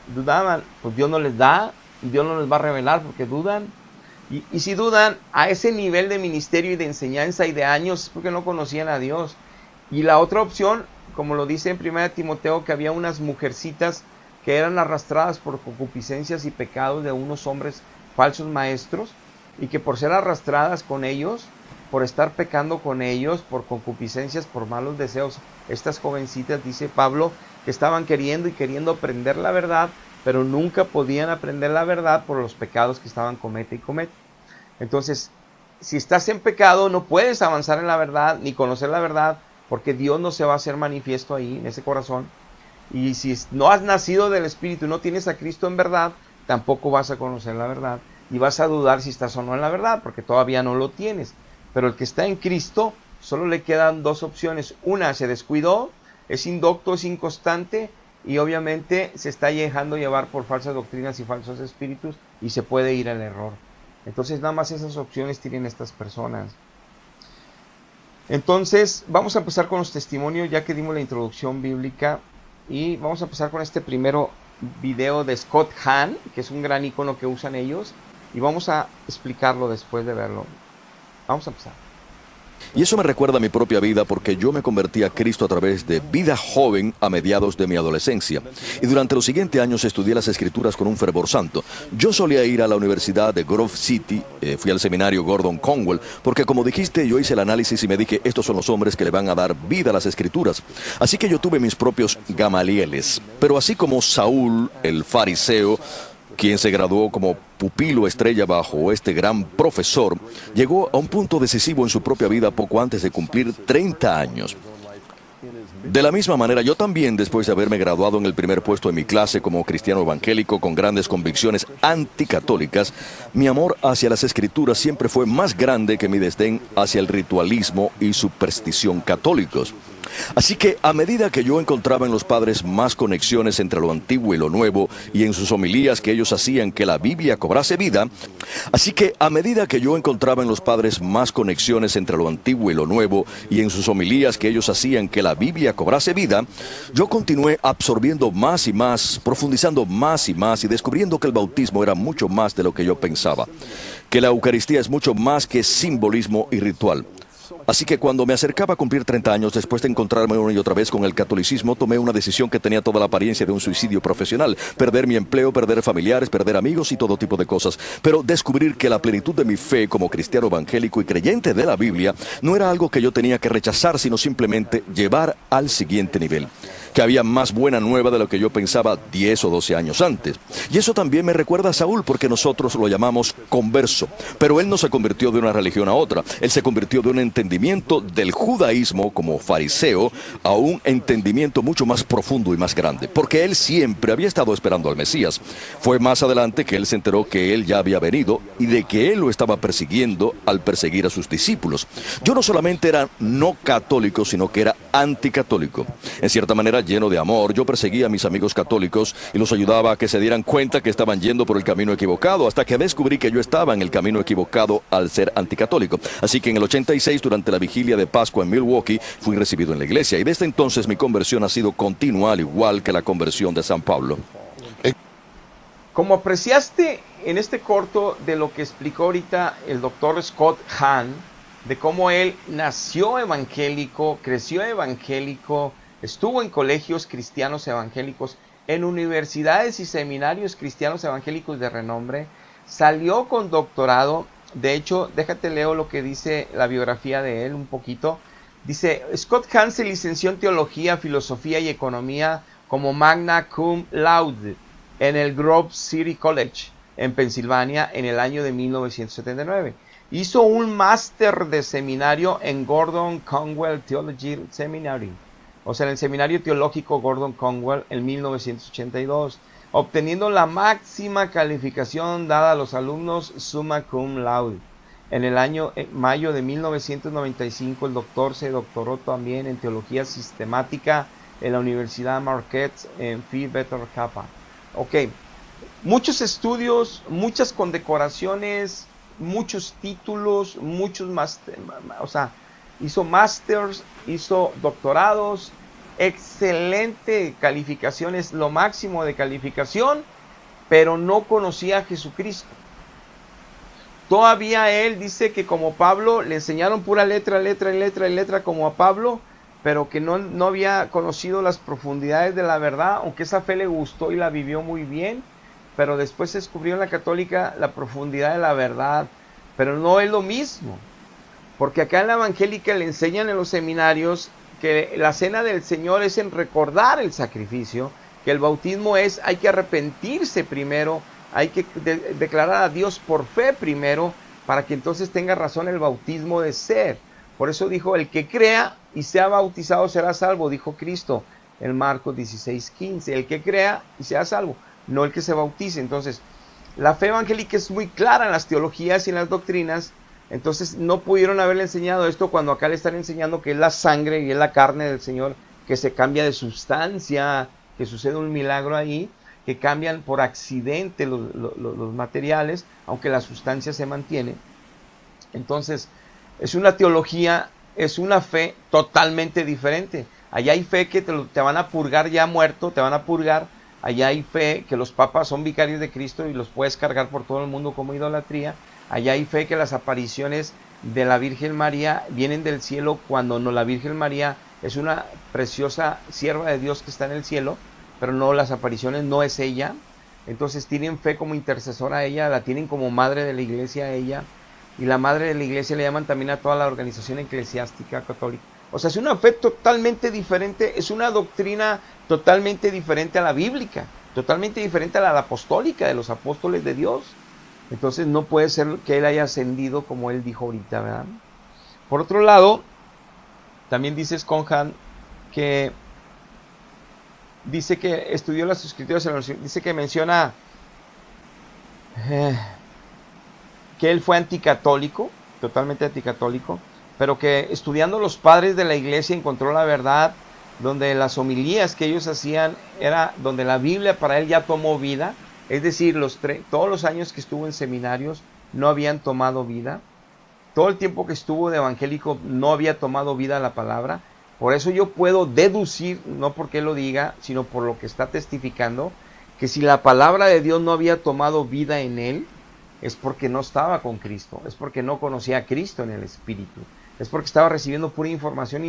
pues Dios no les da, y Dios no les va a revelar porque dudan. Y si dudan a ese nivel de ministerio y de enseñanza y de años, es porque no conocían a Dios. Y la otra opción, como lo dice en 1 Timoteo, que había unas mujercitas que eran arrastradas por concupiscencias y pecados de unos hombres falsos maestros, y que por ser arrastradas con ellos, por estar pecando con ellos, por concupiscencias, por malos deseos, estas jovencitas, dice Pablo, que estaban queriendo aprender la verdad, pero nunca podían aprender la verdad por los pecados que estaban comete y comete. Entonces, si estás en pecado, no puedes avanzar en la verdad, ni conocer la verdad, porque Dios no se va a hacer manifiesto ahí, en ese corazón. Y si no has nacido del Espíritu y no tienes a Cristo en verdad, tampoco vas a conocer la verdad. Y vas a dudar si estás o no en la verdad, porque todavía no lo tienes. Pero el que está en Cristo, solo le quedan dos opciones. Una, se descuidó, es indocto, es inconstante, y obviamente se está dejando llevar por falsas doctrinas y falsos espíritus, y se puede ir al error. Entonces nada más esas opciones tienen estas personas. Entonces vamos a empezar con los testimonios, ya que dimos la introducción bíblica, y vamos a empezar con este primero video de Scott Hahn, que es un gran icono que usan ellos, y vamos a explicarlo después de verlo. Vamos a empezar. Y eso me recuerda a mi propia vida porque yo me convertí a Cristo a través de vida joven a mediados de mi adolescencia. Y durante los siguientes años estudié las Escrituras con un fervor santo. Yo solía ir a la Universidad de Grove City, fui al seminario Gordon Conwell, porque como dijiste, yo hice el análisis y me dije, estos son los hombres que le van a dar vida a las Escrituras. Así que yo tuve mis propios Gamalieles. Pero así como Saúl, el fariseo, quien se graduó como pupilo estrella bajo este gran profesor, llegó a un punto decisivo en su propia vida poco antes de cumplir 30 años. De la misma manera, yo también, después de haberme graduado en el primer puesto de mi clase como cristiano evangélico con grandes convicciones anticatólicas, mi amor hacia las Escrituras siempre fue más grande que mi desdén hacia el ritualismo y superstición católicos. Así que a medida que yo encontraba en los padres más conexiones entre lo antiguo y lo nuevo, y en sus homilías que ellos hacían que la Biblia cobrase vida, yo continué absorbiendo más y más, profundizando más y más, y descubriendo que el bautismo era mucho más de lo que yo pensaba, que la Eucaristía es mucho más que simbolismo y ritual. Así que cuando me acercaba a cumplir 30 años, después de encontrarme una y otra vez con el catolicismo, tomé una decisión que tenía toda la apariencia de un suicidio profesional: perder mi empleo, perder familiares, perder amigos y todo tipo de cosas. Pero descubrir que la plenitud de mi fe como cristiano evangélico y creyente de la Biblia no era algo que yo tenía que rechazar, sino simplemente llevar al siguiente nivel. Que había más buena nueva de lo que yo pensaba 10 o 12 años antes. Y eso también me recuerda a Saúl, porque nosotros lo llamamos converso. Pero él no se convirtió de una religión a otra. Él se convirtió de un entendimiento del judaísmo como fariseo a un entendimiento mucho más profundo y más grande. Porque él siempre había estado esperando al Mesías. Fue más adelante que él se enteró que él ya había venido y de que él lo estaba persiguiendo al perseguir a sus discípulos. Yo no solamente era no católico, sino que era anticatólico. En cierta manera, lleno de amor, yo perseguía a mis amigos católicos y los ayudaba a que se dieran cuenta que estaban yendo por el camino equivocado, hasta que descubrí que yo estaba en el camino equivocado al ser anticatólico. Así que en el 86, durante la vigilia de Pascua en Milwaukee, fui recibido en la iglesia, y desde entonces mi conversión ha sido continua, al igual que la conversión de San Pablo. Como apreciaste en este corto de lo que explicó ahorita el doctor Scott Hahn, de cómo él nació evangélico, creció evangélico, estuvo en colegios cristianos evangélicos, en universidades y seminarios cristianos evangélicos de renombre, salió con doctorado. De hecho, déjate leo lo que dice la biografía de él un poquito. Dice, Scott Hahn se licenció en teología, filosofía y economía como magna cum laude en el Grove City College en Pensilvania en el año de 1979. Hizo un máster de seminario en Gordon Conwell Theology Seminary, o sea, en el seminario teológico Gordon Conwell en 1982, obteniendo la máxima calificación dada a los alumnos summa cum laude. En el año mayo de 1995 el doctor se doctoró también en teología sistemática en la Universidad Marquette en Phi Beta Kappa. Ok, muchos estudios, muchas condecoraciones, muchos títulos, muchos hizo másters, hizo doctorados, excelente calificaciones, lo máximo de calificación, pero no conocía a Jesucristo. Todavía él dice que como Pablo le enseñaron pura letra como a Pablo, pero que no había conocido las profundidades de la verdad, aunque esa fe le gustó y la vivió muy bien, pero después se descubrió en la católica la profundidad de la verdad, pero no es lo mismo, porque acá en la evangélica le enseñan en los seminarios que la cena del Señor es en recordar el sacrificio, que el bautismo hay que arrepentirse primero, hay que declarar a Dios por fe primero, para que entonces tenga razón el bautismo de ser. Por eso dijo, el que crea y sea bautizado será salvo, dijo Cristo en Marcos 16:15, el que crea y sea salvo, no el que se bautice. Entonces, la fe evangélica es muy clara en las teologías y en las doctrinas, entonces no pudieron haberle enseñado esto cuando acá le están enseñando que es la sangre y es la carne del Señor, que se cambia de sustancia, que sucede un milagro ahí, que cambian por accidente los materiales, aunque la sustancia se mantiene. Entonces, es una teología, es una fe totalmente diferente. Allá hay fe que te van a purgar ya muerto, te van a purgar. Allá hay fe que los papas son vicarios de Cristo y los puedes cargar por todo el mundo como idolatría. Allá hay fe que las apariciones de la Virgen María vienen del cielo, cuando no, la Virgen María es una preciosa sierva de Dios que está en el cielo, pero no, las apariciones no es ella. Entonces tienen fe como intercesora a ella, la tienen como madre de la iglesia a ella, y la madre de la iglesia le llaman también a toda la organización eclesiástica católica. O sea, es una fe totalmente diferente, es una doctrina totalmente diferente a la bíblica, totalmente diferente a la apostólica de los apóstoles de Dios. Entonces no puede ser que él haya ascendido como él dijo ahorita, ¿verdad? Por otro lado, también dice Scott Hahn que dice que estudió las escrituras, dice que menciona que él fue anticatólico, totalmente anticatólico, pero que estudiando los padres de la iglesia encontró la verdad, donde las homilías que ellos hacían era donde la Biblia para él ya tomó vida, es decir, todos los años que estuvo en seminarios no habían tomado vida, todo el tiempo que estuvo de evangélico no había tomado vida la palabra. Por eso yo puedo deducir, no porque él lo diga, sino por lo que está testificando, que si la palabra de Dios no había tomado vida en él, es porque no estaba con Cristo, es porque no conocía a Cristo en el Espíritu, es porque estaba recibiendo pura información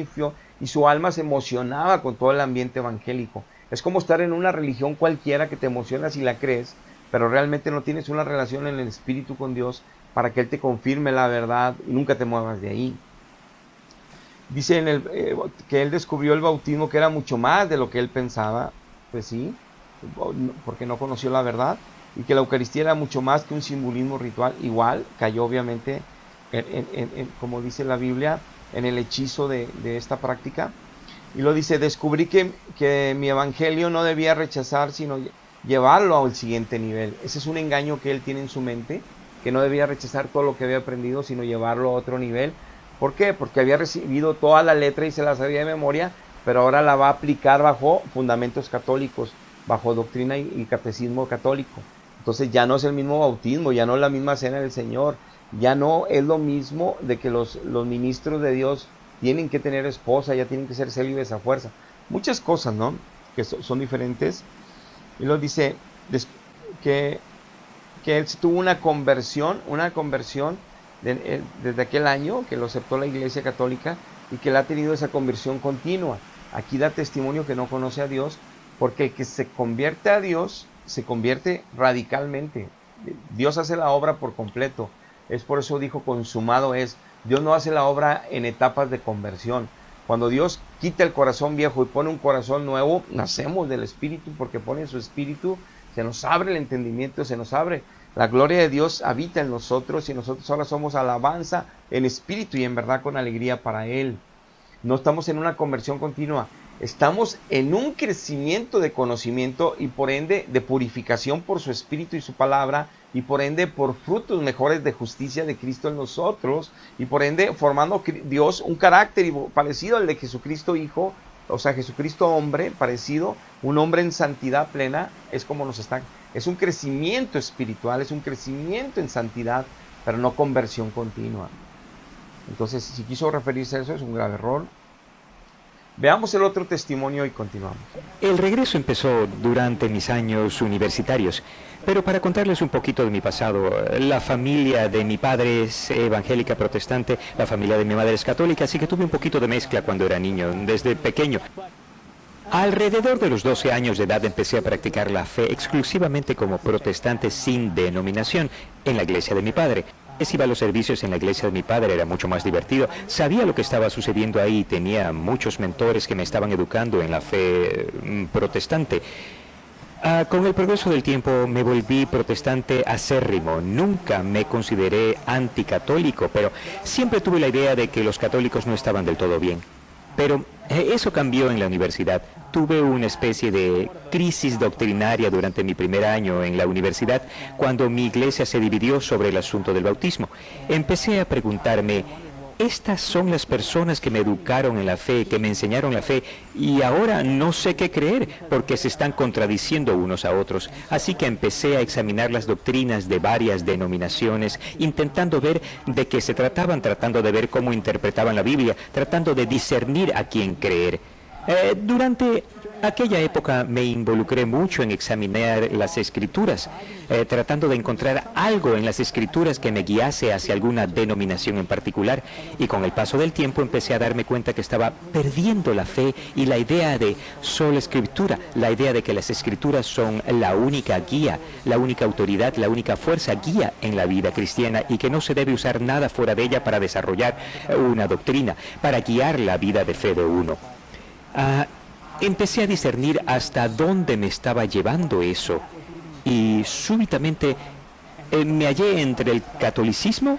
y su alma se emocionaba con todo el ambiente evangélico. Es como estar en una religión cualquiera que te emociona si la crees, pero realmente no tienes una relación en el Espíritu con Dios para que Él te confirme la verdad y nunca te muevas de ahí. Dice que él descubrió el bautismo que era mucho más de lo que él pensaba, pues sí, porque no conoció la verdad, y que la Eucaristía era mucho más que un simbolismo ritual. Igual cayó obviamente, como dice la Biblia, en el hechizo de esta práctica. Y lo dice, descubrí que mi evangelio no debía rechazar, sino llevarlo al siguiente nivel. Ese es un engaño que él tiene en su mente, que no debía rechazar todo lo que había aprendido, sino llevarlo a otro nivel, ¿Por qué? Porque había recibido toda la letra y se la sabía de memoria, pero ahora la va a aplicar bajo fundamentos católicos, bajo doctrina y catecismo católico. Entonces ya no es el mismo bautismo, ya no es la misma cena del Señor, ya no es lo mismo de que los ministros de Dios tienen que tener esposa, ya tienen que ser célibes a fuerza. Muchas cosas, ¿no? Que son diferentes. Y luego dice que él tuvo una conversión desde aquel año que lo aceptó la Iglesia Católica y que él ha tenido esa conversión continua. Aquí da testimonio que no conoce a Dios, porque el que se convierte a Dios se convierte radicalmente. Dios hace la obra por completo. Es por eso dijo consumado es. Dios no hace la obra en etapas de conversión. Cuando Dios quita el corazón viejo y pone un corazón nuevo, nacemos del Espíritu, porque pone su Espíritu, se nos abre el entendimiento, se nos abre. La gloria de Dios habita en nosotros y nosotros ahora somos alabanza en espíritu y en verdad con alegría para Él. No estamos en una conversión continua, estamos en un crecimiento de conocimiento y por ende de purificación por su Espíritu y su palabra, y por ende por frutos mejores de justicia de Cristo en nosotros, y por ende formando Dios un carácter parecido al de Jesucristo Hijo, o sea, Jesucristo hombre, parecido, un hombre en santidad plena, es como nos están. Es un crecimiento espiritual, es un crecimiento en santidad, pero no conversión continua. Entonces, si quiso referirse a eso, es un grave error. Veamos el otro testimonio y continuamos. El regreso empezó durante mis años universitarios, pero para contarles un poquito de mi pasado, la familia de mi padre es evangélica protestante, la familia de mi madre es católica, así que tuve un poquito de mezcla cuando era niño, desde pequeño. Alrededor de los 12 años de edad empecé a practicar la fe exclusivamente como protestante sin denominación en la iglesia de mi padre. Iba a los servicios en la iglesia de mi padre, era mucho más divertido. Sabía lo que estaba sucediendo ahí, tenía muchos mentores que me estaban educando en la fe protestante. Con el progreso del tiempo me volví protestante acérrimo. Nunca me consideré anticatólico, pero siempre tuve la idea de que los católicos no estaban del todo bien. Pero eso cambió en la universidad. Tuve una especie de crisis doctrinaria durante mi primer año en la universidad, cuando mi iglesia se dividió sobre el asunto del bautismo. Empecé a preguntarme, estas son las personas que me educaron en la fe, que me enseñaron la fe, y ahora no sé qué creer, porque se están contradiciendo unos a otros. Así que empecé a examinar las doctrinas de varias denominaciones, intentando ver de qué se trataban, tratando de ver cómo interpretaban la Biblia, tratando de discernir a quién creer. Durante aquella época me involucré mucho en examinar las escrituras, tratando de encontrar algo en las escrituras que me guiase hacia alguna denominación en particular, y con el paso del tiempo empecé a darme cuenta que estaba perdiendo la fe y la idea de sola escritura, la idea de que las escrituras son la única guía, la única autoridad, la única fuerza guía en la vida cristiana, y que no se debe usar nada fuera de ella para desarrollar una doctrina, para guiar la vida de fe de uno. Empecé a discernir hasta dónde me estaba llevando eso, y súbitamente me hallé entre el catolicismo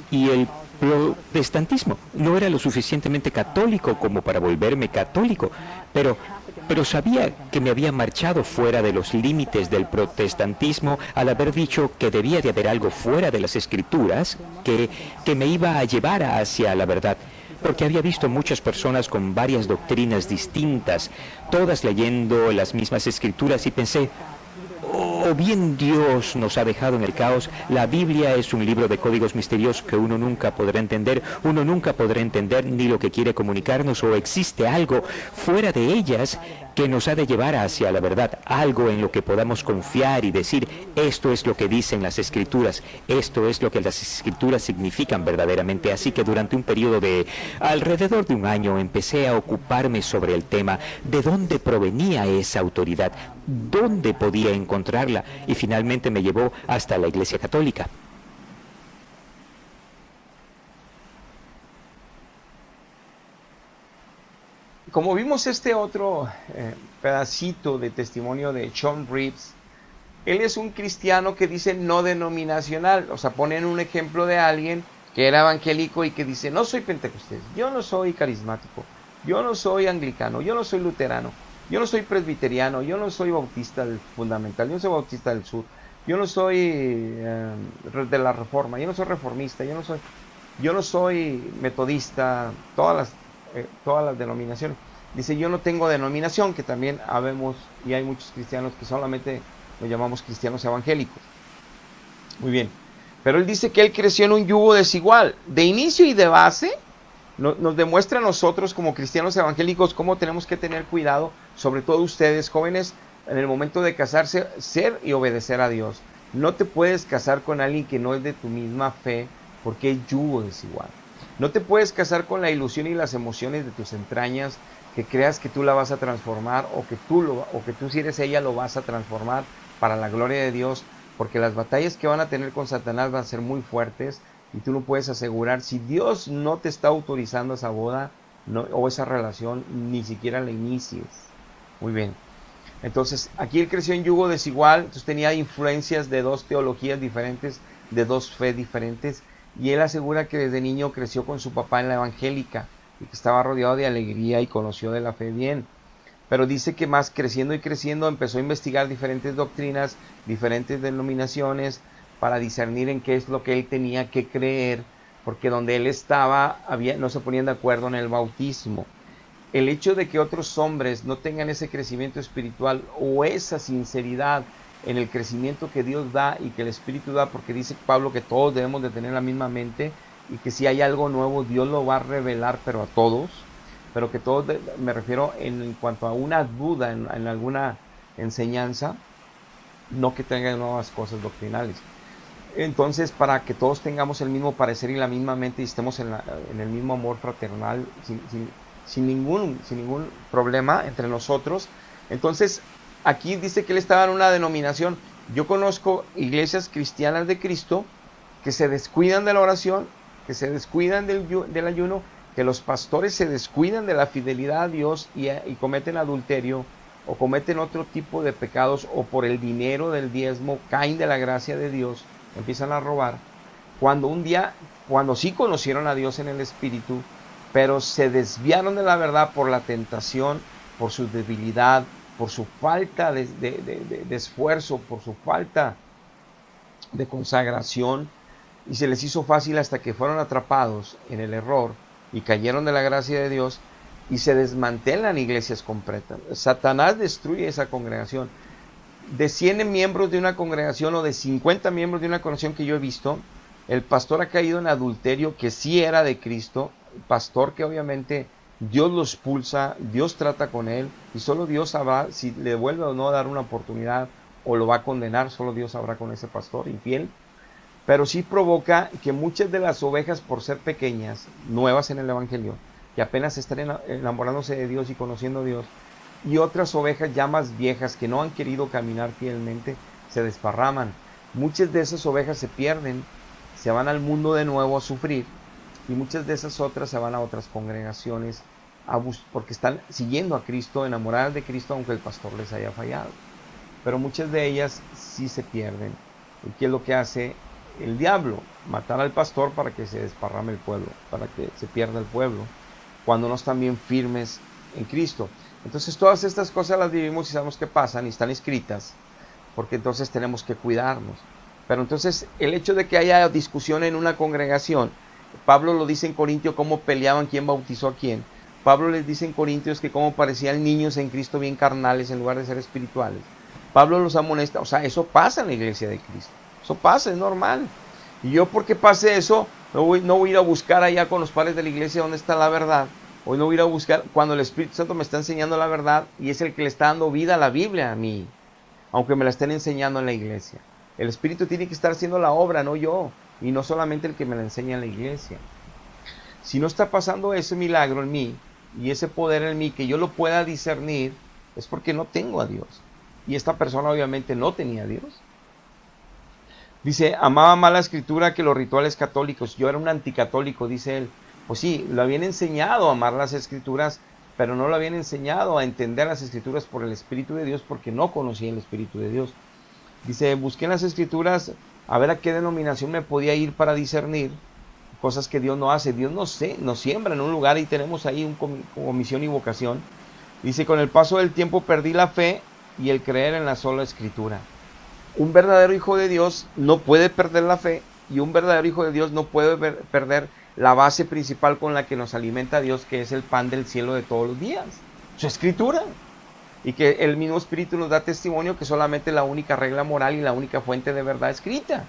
y el protestantismo. No era lo suficientemente católico como para volverme católico, pero sabía que me había marchado fuera de los límites del protestantismo al haber dicho que debía de haber algo fuera de las escrituras que me iba a llevar hacia la verdad. Porque había visto muchas personas con varias doctrinas distintas, todas leyendo las mismas escrituras, y pensé, o bien Dios nos ha dejado en el caos, la Biblia es un libro de códigos misteriosos que uno nunca podrá entender ni lo que quiere comunicarnos, o existe algo fuera de ellas que nos ha de llevar hacia la verdad, algo en lo que podamos confiar y decir, esto es lo que dicen las escrituras, esto es lo que las escrituras significan verdaderamente. Así que durante un periodo de alrededor de un año empecé a ocuparme sobre el tema, de dónde provenía esa autoridad, dónde podía encontrarla, y finalmente me llevó hasta la Iglesia Católica. Como vimos este otro pedacito de testimonio de Sean Reeves, él es un cristiano que dice no denominacional, o sea, ponen un ejemplo de alguien que era evangélico y que dice, no soy pentecostés, yo no soy carismático, yo no soy anglicano, yo no soy luterano, yo no soy presbiteriano, yo no soy bautista del fundamental, yo no soy bautista del sur, yo no soy de la reforma, yo no soy reformista, yo no soy... yo no soy metodista, todas las denominaciones. Dice, yo no tengo denominación, que también habemos y hay muchos cristianos que solamente lo llamamos cristianos evangélicos. Muy bien. Pero él dice que él creció en un yugo desigual. De inicio y de base, nos demuestra a nosotros como cristianos evangélicos cómo tenemos que tener cuidado, sobre todo ustedes jóvenes, en el momento de casarse, ser y obedecer a Dios. No te puedes casar con alguien que no es de tu misma fe, porque es yugo desigual. No te puedes casar con la ilusión y las emociones de tus entrañas, que creas que tú la vas a transformar, o que tú si eres ella lo vas a transformar para la gloria de Dios, porque las batallas que van a tener con Satanás van a ser muy fuertes, y tú no puedes asegurar, si Dios no te está autorizando esa boda o esa relación, ni siquiera la inicies. Muy bien. Entonces, aquí él creció en yugo desigual, entonces tenía influencias de dos teologías diferentes, de dos fe diferentes, y él asegura que desde niño creció con su papá en la evangélica, y que estaba rodeado de alegría y conoció de la fe bien. Pero dice que más creciendo y creciendo empezó a investigar diferentes doctrinas, diferentes denominaciones, para discernir en qué es lo que él tenía que creer, porque donde él estaba no se ponían de acuerdo en el bautismo. El hecho de que otros hombres no tengan ese crecimiento espiritual o esa sinceridad en el crecimiento que Dios da y que el Espíritu da, porque dice Pablo que todos debemos de tener la misma mente y que si hay algo nuevo Dios lo va a revelar, pero a todos, pero que todos, me refiero en cuanto a una duda en alguna enseñanza, no que tengan nuevas cosas doctrinales. Entonces, para que todos tengamos el mismo parecer y la misma mente y estemos en el mismo amor fraternal, sin ningún problema entre nosotros. Entonces, aquí dice que él estaba en una denominación. Yo conozco iglesias cristianas de Cristo que se descuidan de la oración, que se descuidan del ayuno, que los pastores se descuidan de la fidelidad a Dios y cometen adulterio o cometen otro tipo de pecados, o por el dinero del diezmo caen de la gracia de Dios, empiezan a robar, cuando sí conocieron a Dios en el Espíritu, pero se desviaron de la verdad por la tentación, por su debilidad, por su falta de esfuerzo, por su falta de consagración, y se les hizo fácil hasta que fueron atrapados en el error y cayeron de la gracia de Dios y se desmantelan iglesias completas. Satanás destruye esa congregación. De 100 miembros de una congregación o de 50 miembros de una congregación que yo he visto, el pastor ha caído en adulterio, que sí era de Cristo, pastor que obviamente Dios lo expulsa, Dios trata con él, y solo Dios sabrá si le vuelve o no a dar una oportunidad o lo va a condenar, solo Dios sabrá con ese pastor infiel. Pero sí provoca que muchas de las ovejas, por ser pequeñas, nuevas en el Evangelio, que apenas están enamorándose de Dios y conociendo a Dios, y otras ovejas ya más viejas que no han querido caminar fielmente, se desparraman. Muchas de esas ovejas se pierden, se van al mundo de nuevo a sufrir, y muchas de esas otras se van a otras congregaciones porque están siguiendo a Cristo, enamoradas de Cristo, aunque el pastor les haya fallado. Pero muchas de ellas sí se pierden. ¿Y qué es lo que hace el diablo? Matar al pastor para que se desparrame el pueblo, para que se pierda el pueblo, cuando no están bien firmes en Cristo. Entonces todas estas cosas las vivimos y sabemos que pasan y están escritas, porque entonces tenemos que cuidarnos. Pero entonces el hecho de que haya discusión en una congregación, Pablo lo dice en Corintios, cómo peleaban quién bautizó a quién. Pablo les dice en Corintios que cómo parecían niños en Cristo bien carnales en lugar de ser espirituales. Pablo los amonesta, o sea, eso pasa en la iglesia de Cristo. Eso pasa, es normal. Y yo, porque pase eso, no voy a ir a buscar allá con los padres de la iglesia dónde está la verdad. Hoy no voy a ir a buscar cuando el Espíritu Santo me está enseñando la verdad y es el que le está dando vida a la Biblia a mí, aunque me la estén enseñando en la iglesia. El Espíritu tiene que estar haciendo la obra, no yo, y no solamente el que me la enseña en la iglesia. Si no está pasando ese milagro en mí y ese poder en mí que yo lo pueda discernir, es porque no tengo a Dios. Y esta persona obviamente no tenía a Dios. Dice, amaba más la escritura que los rituales católicos. Yo era un anticatólico, dice él. Pues sí, lo habían enseñado a amar las escrituras, pero no lo habían enseñado a entender las escrituras por el Espíritu de Dios, porque no conocía el Espíritu de Dios. Dice, busqué en las escrituras a ver a qué denominación me podía ir para discernir cosas que Dios no hace. Dios nos siembra en un lugar y tenemos ahí como misión y vocación. Dice, con el paso del tiempo perdí la fe y el creer en la sola escritura. Un verdadero hijo de Dios no puede perder la fe, y un verdadero hijo de Dios no puede perder la base principal con la que nos alimenta Dios, que es el pan del cielo de todos los días, su escritura. Y que el mismo Espíritu nos da testimonio que solamente la única regla moral y la única fuente de verdad escrita.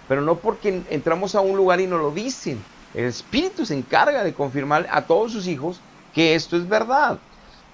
Pero no porque entramos a un lugar y nos lo dicen. El Espíritu se encarga de confirmar a todos sus hijos que esto es verdad.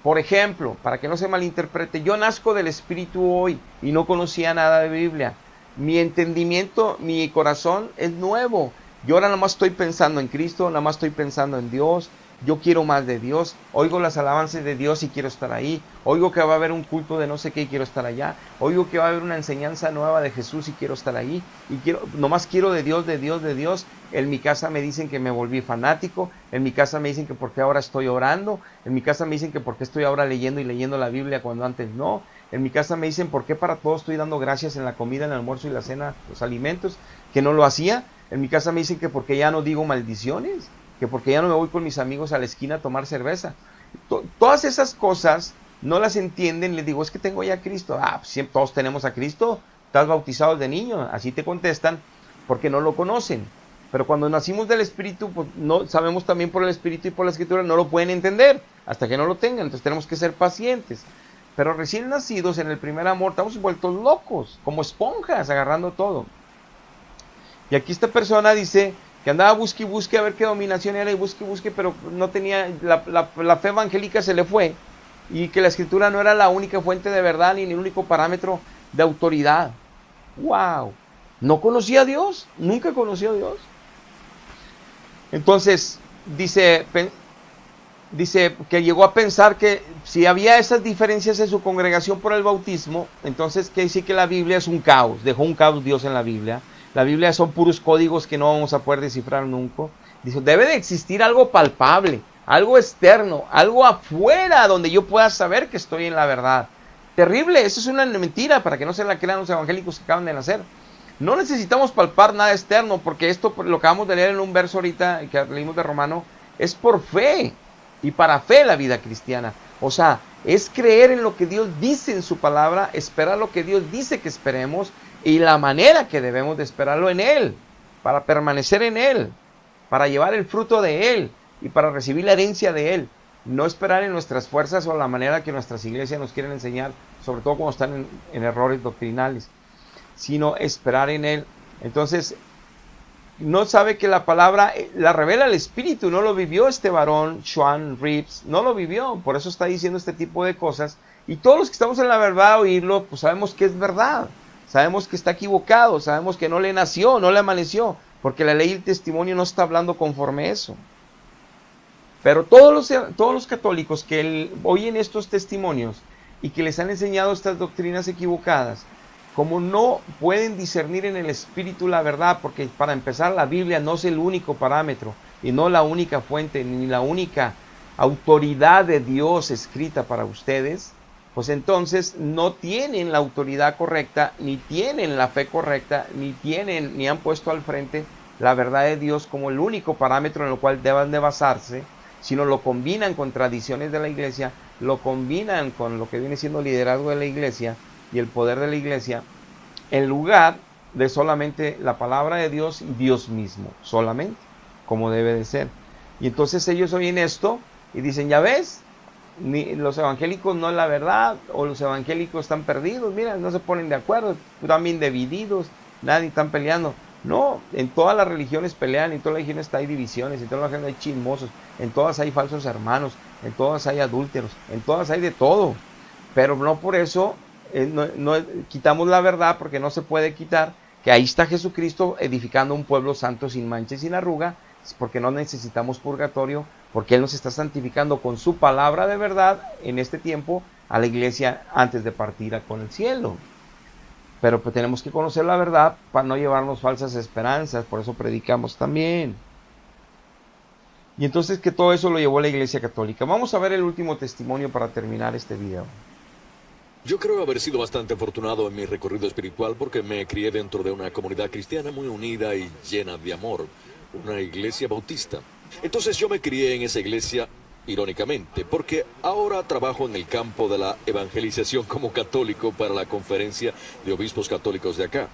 Por ejemplo, para que no se malinterprete, yo nazco del Espíritu hoy y no conocía nada de Biblia. Mi entendimiento, mi corazón es nuevo. Yo ahora nada más estoy pensando en Cristo, nada más estoy pensando en Dios. Yo quiero más de Dios, oigo las alabanzas de Dios y quiero estar ahí, oigo que va a haber un culto de no sé qué y quiero estar allá, oigo que va a haber una enseñanza nueva de Jesús y quiero estar ahí, y nomás quiero de Dios, de Dios, de Dios. En mi casa me dicen que me volví fanático, en mi casa me dicen que por qué ahora estoy orando, en mi casa me dicen que por qué estoy ahora leyendo y leyendo la Biblia cuando antes no, en mi casa me dicen por qué para todo estoy dando gracias en la comida, en el almuerzo y la cena, los alimentos, que no lo hacía. En mi casa me dicen que porque ya no digo maldiciones, que porque ya no me voy con mis amigos a la esquina a tomar cerveza. Todas esas cosas no las entienden. Les digo, es que tengo ya a Cristo. Pues todos tenemos a Cristo, estás bautizado de niño. Así te contestan porque no lo conocen. Pero cuando nacimos del Espíritu, pues no sabemos también por el Espíritu y por la Escritura, no lo pueden entender hasta que no lo tengan. Entonces tenemos que ser pacientes. Pero recién nacidos en el primer amor, estamos vueltos locos, como esponjas, agarrando todo. Y aquí esta persona dice que andaba busque y busque a ver qué dominación era y busque, pero no tenía, la fe evangélica se le fue, y que la escritura no era la única fuente de verdad ni el único parámetro de autoridad. ¡Wow! ¿No conocía a Dios? ¿Nunca conoció a Dios? Entonces, dice que llegó a pensar que si había esas diferencias en su congregación por el bautismo, entonces quiere decir que la Biblia es un caos, dejó un caos Dios en la Biblia. La Biblia son puros códigos que no vamos a poder descifrar nunca. Dice, debe de existir algo palpable, algo externo, algo afuera donde yo pueda saber que estoy en la verdad. Terrible, eso es una mentira para que no se la crean los evangélicos que acaban de nacer. No necesitamos palpar nada externo, porque esto lo acabamos de leer en un verso ahorita que leímos de Romano, es por fe y para fe la vida cristiana. O sea, es creer en lo que Dios dice en su palabra, esperar lo que Dios dice que esperemos, y la manera que debemos de esperarlo en Él, para permanecer en Él, para llevar el fruto de Él y para recibir la herencia de Él. No esperar en nuestras fuerzas o la manera que nuestras iglesias nos quieren enseñar, sobre todo cuando están en errores doctrinales, sino esperar en Él. Entonces, no sabe que la palabra la revela el Espíritu, no lo vivió este varón, Sean Reeves, no lo vivió, por eso está diciendo este tipo de cosas, y todos los que estamos en la verdad a oírlo, pues sabemos que es verdad. Sabemos que está equivocado, sabemos que no le nació, no le amaneció, porque la ley y el testimonio no está hablando conforme a eso. Pero todos los católicos que oyen estos testimonios y que les han enseñado estas doctrinas equivocadas, como no pueden discernir en el Espíritu la verdad, porque para empezar la Biblia no es el único parámetro y no la única fuente ni la única autoridad de Dios escrita para ustedes, pues entonces no tienen la autoridad correcta, ni tienen la fe correcta, ni han puesto al frente la verdad de Dios como el único parámetro en el cual deban de basarse, sino lo combinan con tradiciones de la iglesia, lo combinan con lo que viene siendo el liderazgo de la iglesia y el poder de la iglesia, en lugar de solamente la palabra de Dios y Dios mismo, solamente, como debe de ser. Y entonces ellos oyen esto y dicen, ya ves, ni los evangélicos no es la verdad, o los evangélicos están perdidos, mira, no se ponen de acuerdo, están bien divididos, nadie están peleando. No, en todas las religiones pelean, en todas las religiones hay divisiones, en todas las religiones hay chismosos, en todas hay falsos hermanos, en todas hay adúlteros, en todas hay de todo, pero no por eso no quitamos la verdad, porque no se puede quitar que ahí está Jesucristo edificando un pueblo santo sin mancha y sin arruga, porque no necesitamos purgatorio, porque Él nos está santificando con su palabra de verdad en este tiempo a la iglesia antes de partir con el cielo. Pero pues tenemos que conocer la verdad para no llevarnos falsas esperanzas, por eso predicamos también. Y entonces que todo eso lo llevó la Iglesia Católica. Vamos a ver el último testimonio para terminar este video. Yo creo haber sido bastante afortunado en mi recorrido espiritual porque me crié dentro de una comunidad cristiana muy unida y llena de amor, una iglesia bautista. Entonces yo me crié en esa iglesia irónicamente, porque ahora trabajo en el campo de la evangelización como católico para la Conferencia de Obispos Católicos de acá.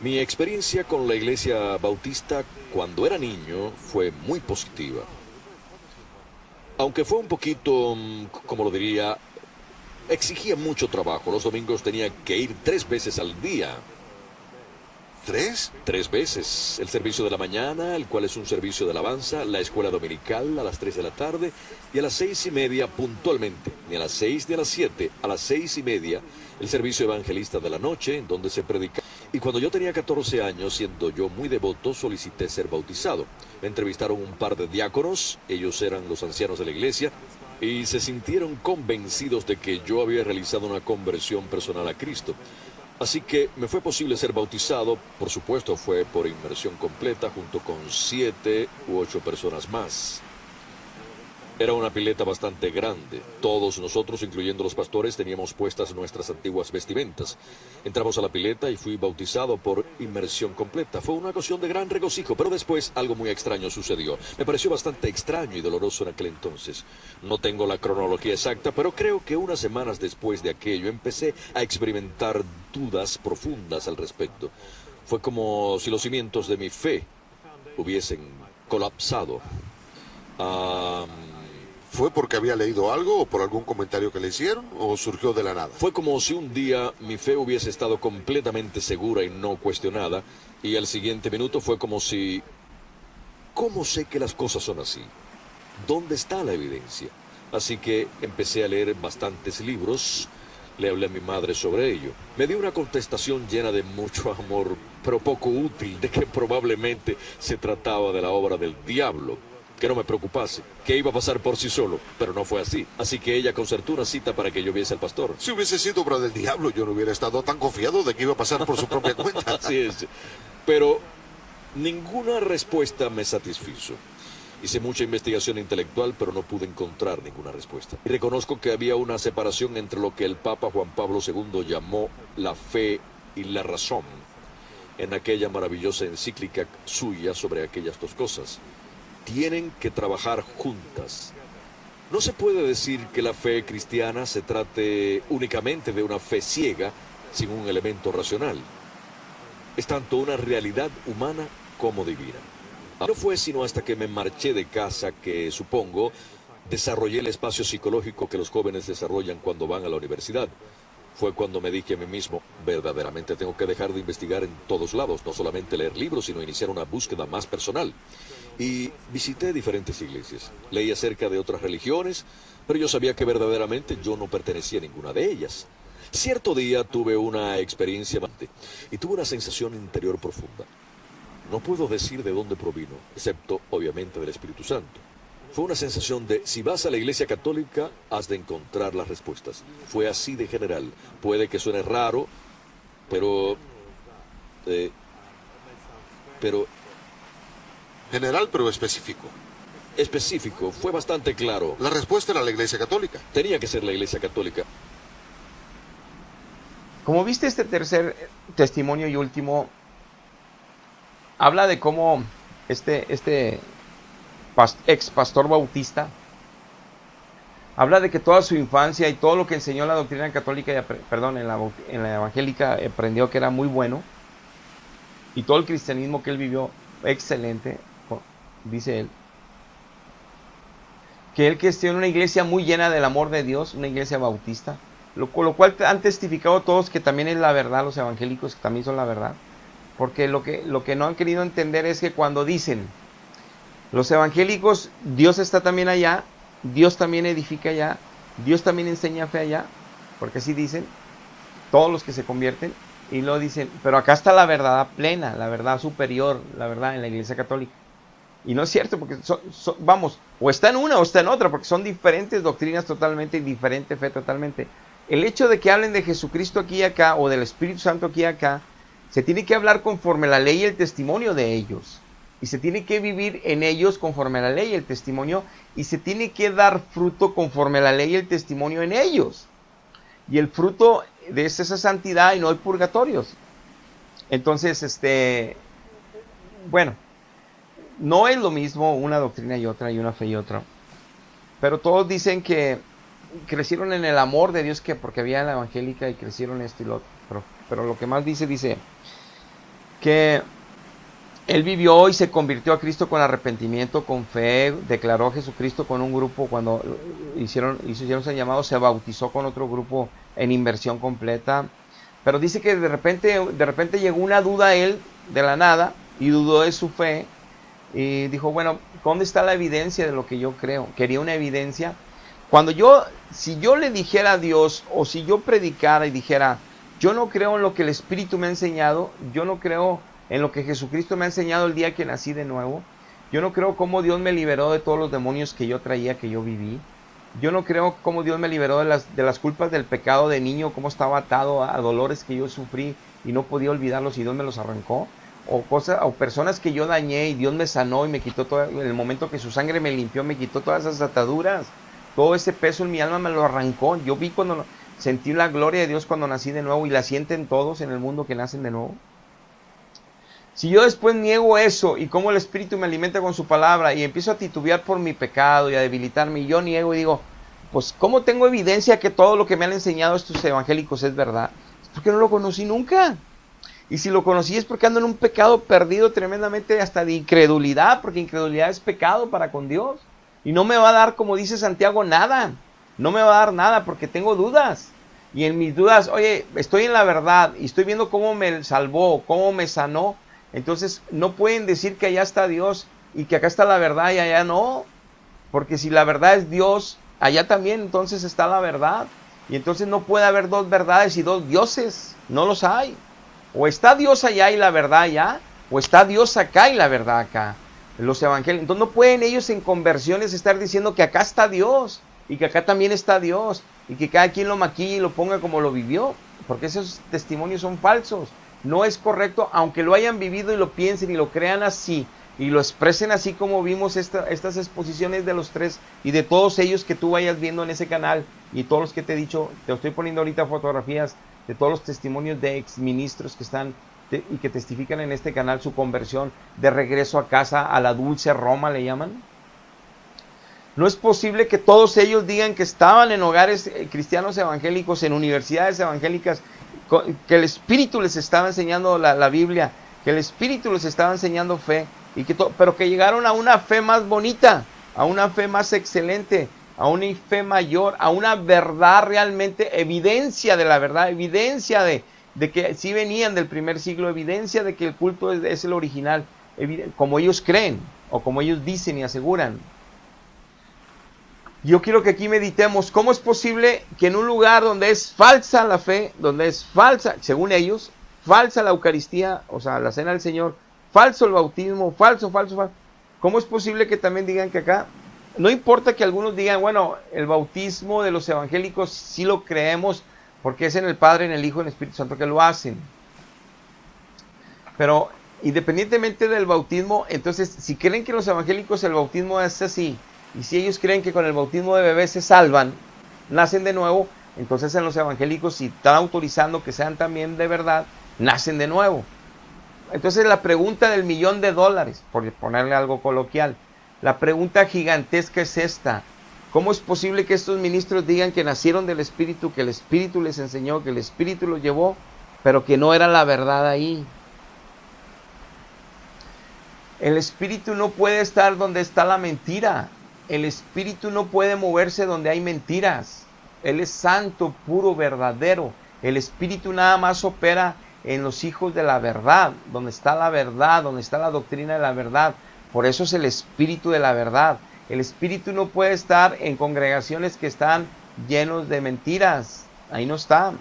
Mi experiencia con la Iglesia Bautista cuando era niño fue muy positiva. Aunque fue un poquito, como lo diría, exigía mucho trabajo. Los domingos tenía que ir 3 veces al día. ¿3? 3 veces. El servicio de la mañana, el cual es un servicio de alabanza, la escuela dominical a las 3 de la tarde y a las 6:30 puntualmente. Ni a las 6 ni a las 7, a las 6:30 el servicio evangelista de la noche, en donde se predica. Y cuando yo tenía 14 años, siendo yo muy devoto, solicité ser bautizado. Me entrevistaron un par de diáconos, ellos eran los ancianos de la iglesia, y se sintieron convencidos de que yo había realizado una conversión personal a Cristo. Así que me fue posible ser bautizado, por supuesto fue por inmersión completa junto con 7 u 8 personas más. Era una pileta bastante grande. Todos nosotros, incluyendo los pastores, teníamos puestas nuestras antiguas vestimentas. Entramos a la pileta y fui bautizado por inmersión completa. Fue una ocasión de gran regocijo, pero después algo muy extraño sucedió. Me pareció bastante extraño y doloroso en aquel entonces. No tengo la cronología exacta, pero creo que unas semanas después de aquello empecé a experimentar dudas profundas al respecto. Fue como si los cimientos de mi fe hubiesen colapsado. ¿Fue porque había leído algo o por algún comentario que le hicieron o surgió de la nada? Fue como si un día mi fe hubiese estado completamente segura y no cuestionada, y al siguiente minuto fue como si... ¿Cómo sé que las cosas son así? ¿Dónde está la evidencia? Así que empecé a leer bastantes libros, le hablé a mi madre sobre ello. Me dio una contestación llena de mucho amor, pero poco útil, de que probablemente se trataba de la obra del diablo. Que no me preocupase, que iba a pasar por sí solo, pero no fue así. Así que ella concertó una cita para que yo viese al pastor. Si hubiese sido obra del diablo, yo no hubiera estado tan confiado de que iba a pasar por su propia cuenta. Así es. Pero ninguna respuesta me satisfizo. Hice mucha investigación intelectual, pero no pude encontrar ninguna respuesta. Y reconozco que había una separación entre lo que el Papa Juan Pablo II llamó la fe y la razón, en aquella maravillosa encíclica suya sobre aquellas dos cosas. Tienen que trabajar juntas. No se puede decir que la fe cristiana se trate únicamente de una fe ciega, sin un elemento racional. Es tanto una realidad humana como divina. No fue sino hasta que me marché de casa que, supongo, desarrollé el espacio psicológico que los jóvenes desarrollan cuando van a la universidad. Fue cuando me dije a mí mismo, verdaderamente tengo que dejar de investigar en todos lados, no solamente leer libros, sino iniciar una búsqueda más personal. Y visité diferentes iglesias, leí acerca de otras religiones, pero yo sabía que verdaderamente yo no pertenecía a ninguna de ellas. Cierto día tuve una experiencia y tuve una sensación interior profunda. No puedo decir de dónde provino, excepto obviamente del Espíritu Santo. Fue una sensación de, si vas a la iglesia católica, has de encontrar las respuestas. Fue así de general. Puede que suene raro, pero... General, pero específico. Específico, fue bastante claro. La respuesta era la iglesia católica. Tenía que ser la iglesia católica. Como viste, este tercer testimonio y último habla de cómo este ex pastor bautista habla de que toda su infancia y todo lo que enseñó la doctrina católica, en la evangélica, aprendió que era muy bueno, y todo el cristianismo que él vivió, excelente, dice él, que él tiene una iglesia muy llena del amor de Dios, una iglesia bautista, lo cual han testificado todos que también es la verdad, los evangélicos que también son la verdad, porque lo que no han querido entender es que cuando dicen los evangélicos, Dios está también allá, Dios también edifica allá, Dios también enseña fe allá, porque así dicen todos los que se convierten, y lo dicen, pero acá está la verdad plena, la verdad superior, la verdad en la iglesia católica. Y no es cierto, porque vamos, o está en una o está en otra, porque son diferentes doctrinas totalmente y diferente fe totalmente. El hecho de que hablen de Jesucristo aquí y acá, o del Espíritu Santo aquí y acá, se tiene que hablar conforme la ley y el testimonio de ellos. Y se tiene que vivir en ellos conforme a la ley y el testimonio, y se tiene que dar fruto conforme a la ley y el testimonio en ellos. Y el fruto de esa santidad, y no hay purgatorios. Entonces, bueno, no es lo mismo una doctrina y otra, y una fe y otra. pero todos dicen que crecieron en el amor de Dios, que porque había la evangélica y crecieron esto y lo otro. Pero lo que más dice que él vivió y se convirtió a Cristo con arrepentimiento, con fe, declaró a Jesucristo con un grupo, cuando hicieron ese llamado, se bautizó con otro grupo en inversión completa. Pero dice que de repente llegó una duda a él de la nada y dudó de su fe y dijo, bueno, ¿dónde está la evidencia de lo que yo creo? Quería una evidencia. Si yo le dijera a Dios, o si yo predicara y dijera, yo no creo en lo que el Espíritu me ha enseñado, yo no creo en lo que Jesucristo me ha enseñado el día que nací de nuevo, yo no creo cómo Dios me liberó de todos los demonios que yo traía, que yo viví, yo no creo cómo Dios me liberó de las culpas del pecado de niño, cómo estaba atado a dolores que yo sufrí y no podía olvidarlos y Dios me los arrancó, o personas que yo dañé y Dios me sanó y me quitó todo, en el momento que su sangre me limpió, me quitó todas esas ataduras. Todo ese peso en mi alma me lo arrancó. Yo sentí la gloria de Dios cuando nací de nuevo y la sienten todos en el mundo que nacen de nuevo. Si yo después niego eso y como el Espíritu me alimenta con su palabra y empiezo a titubear por mi pecado y a debilitarme y yo niego y digo, pues ¿cómo tengo evidencia que todo lo que me han enseñado estos evangélicos es verdad? Es porque no lo conocí nunca. Y si lo conocí es porque ando en un pecado perdido tremendamente hasta de incredulidad, porque incredulidad es pecado para con Dios. Y no me va a dar, como dice Santiago, nada. No me va a dar nada porque tengo dudas. Y en mis dudas, oye, estoy en la verdad y estoy viendo cómo me salvó, cómo me sanó. Entonces no pueden decir que allá está Dios y que acá está la verdad y allá no. Porque si la verdad es Dios, allá también entonces está la verdad. Y entonces no puede haber dos verdades y dos dioses. No los hay. O está Dios allá y la verdad allá, o está Dios acá y la verdad acá. Los evangelios. Entonces no pueden ellos en conversiones estar diciendo que acá está Dios y que acá también está Dios y que cada quien lo maquille y lo ponga como lo vivió, porque esos testimonios son falsos. No es correcto, aunque lo hayan vivido y lo piensen y lo crean así y lo expresen así como vimos estas exposiciones de los tres y de todos ellos que tú vayas viendo en ese canal y todos los que te he dicho. Te estoy poniendo ahorita fotografías de todos los testimonios de exministros que están y que testifican en este canal su conversión de regreso a casa, a la dulce Roma le llaman. No es posible que todos ellos digan que estaban en hogares cristianos evangélicos, en universidades evangélicas, que el Espíritu les estaba enseñando la Biblia, que el Espíritu les estaba enseñando fe, pero que llegaron a una fe más bonita, a una fe más excelente, a una fe mayor, a una verdad realmente, evidencia de la verdad, evidencia de que sí venían del primer siglo, evidencia de que el culto es el original, como ellos creen, o como ellos dicen y aseguran. Yo quiero que aquí meditemos, ¿cómo es posible que en un lugar donde es falsa la fe, donde es falsa, según ellos, falsa la Eucaristía, o sea, la cena del Señor, falso el bautismo, falso, ¿cómo es posible que también digan que acá? No importa que algunos digan, bueno, el bautismo de los evangélicos sí lo creemos, porque es en el Padre, en el Hijo, en el Espíritu Santo que lo hacen. Pero independientemente del bautismo, entonces si creen que los evangélicos el bautismo es así, y si ellos creen que con el bautismo de bebés se salvan, nacen de nuevo, entonces en los evangélicos, si están autorizando que sean también de verdad, nacen de nuevo. Entonces la pregunta del $1,000,000, por ponerle algo coloquial, la pregunta gigantesca es esta: ¿cómo es posible que estos ministros digan que nacieron del Espíritu, que el Espíritu les enseñó, que el Espíritu los llevó, pero que no era la verdad ahí? El Espíritu no puede estar donde está la mentira. El Espíritu no puede moverse donde hay mentiras. Él es santo, puro, verdadero. El Espíritu nada más opera en los hijos de la verdad, donde está la verdad, donde está la doctrina de la verdad. Por eso es el Espíritu de la verdad. El Espíritu no puede estar en congregaciones que están llenos de mentiras. Ahí no está.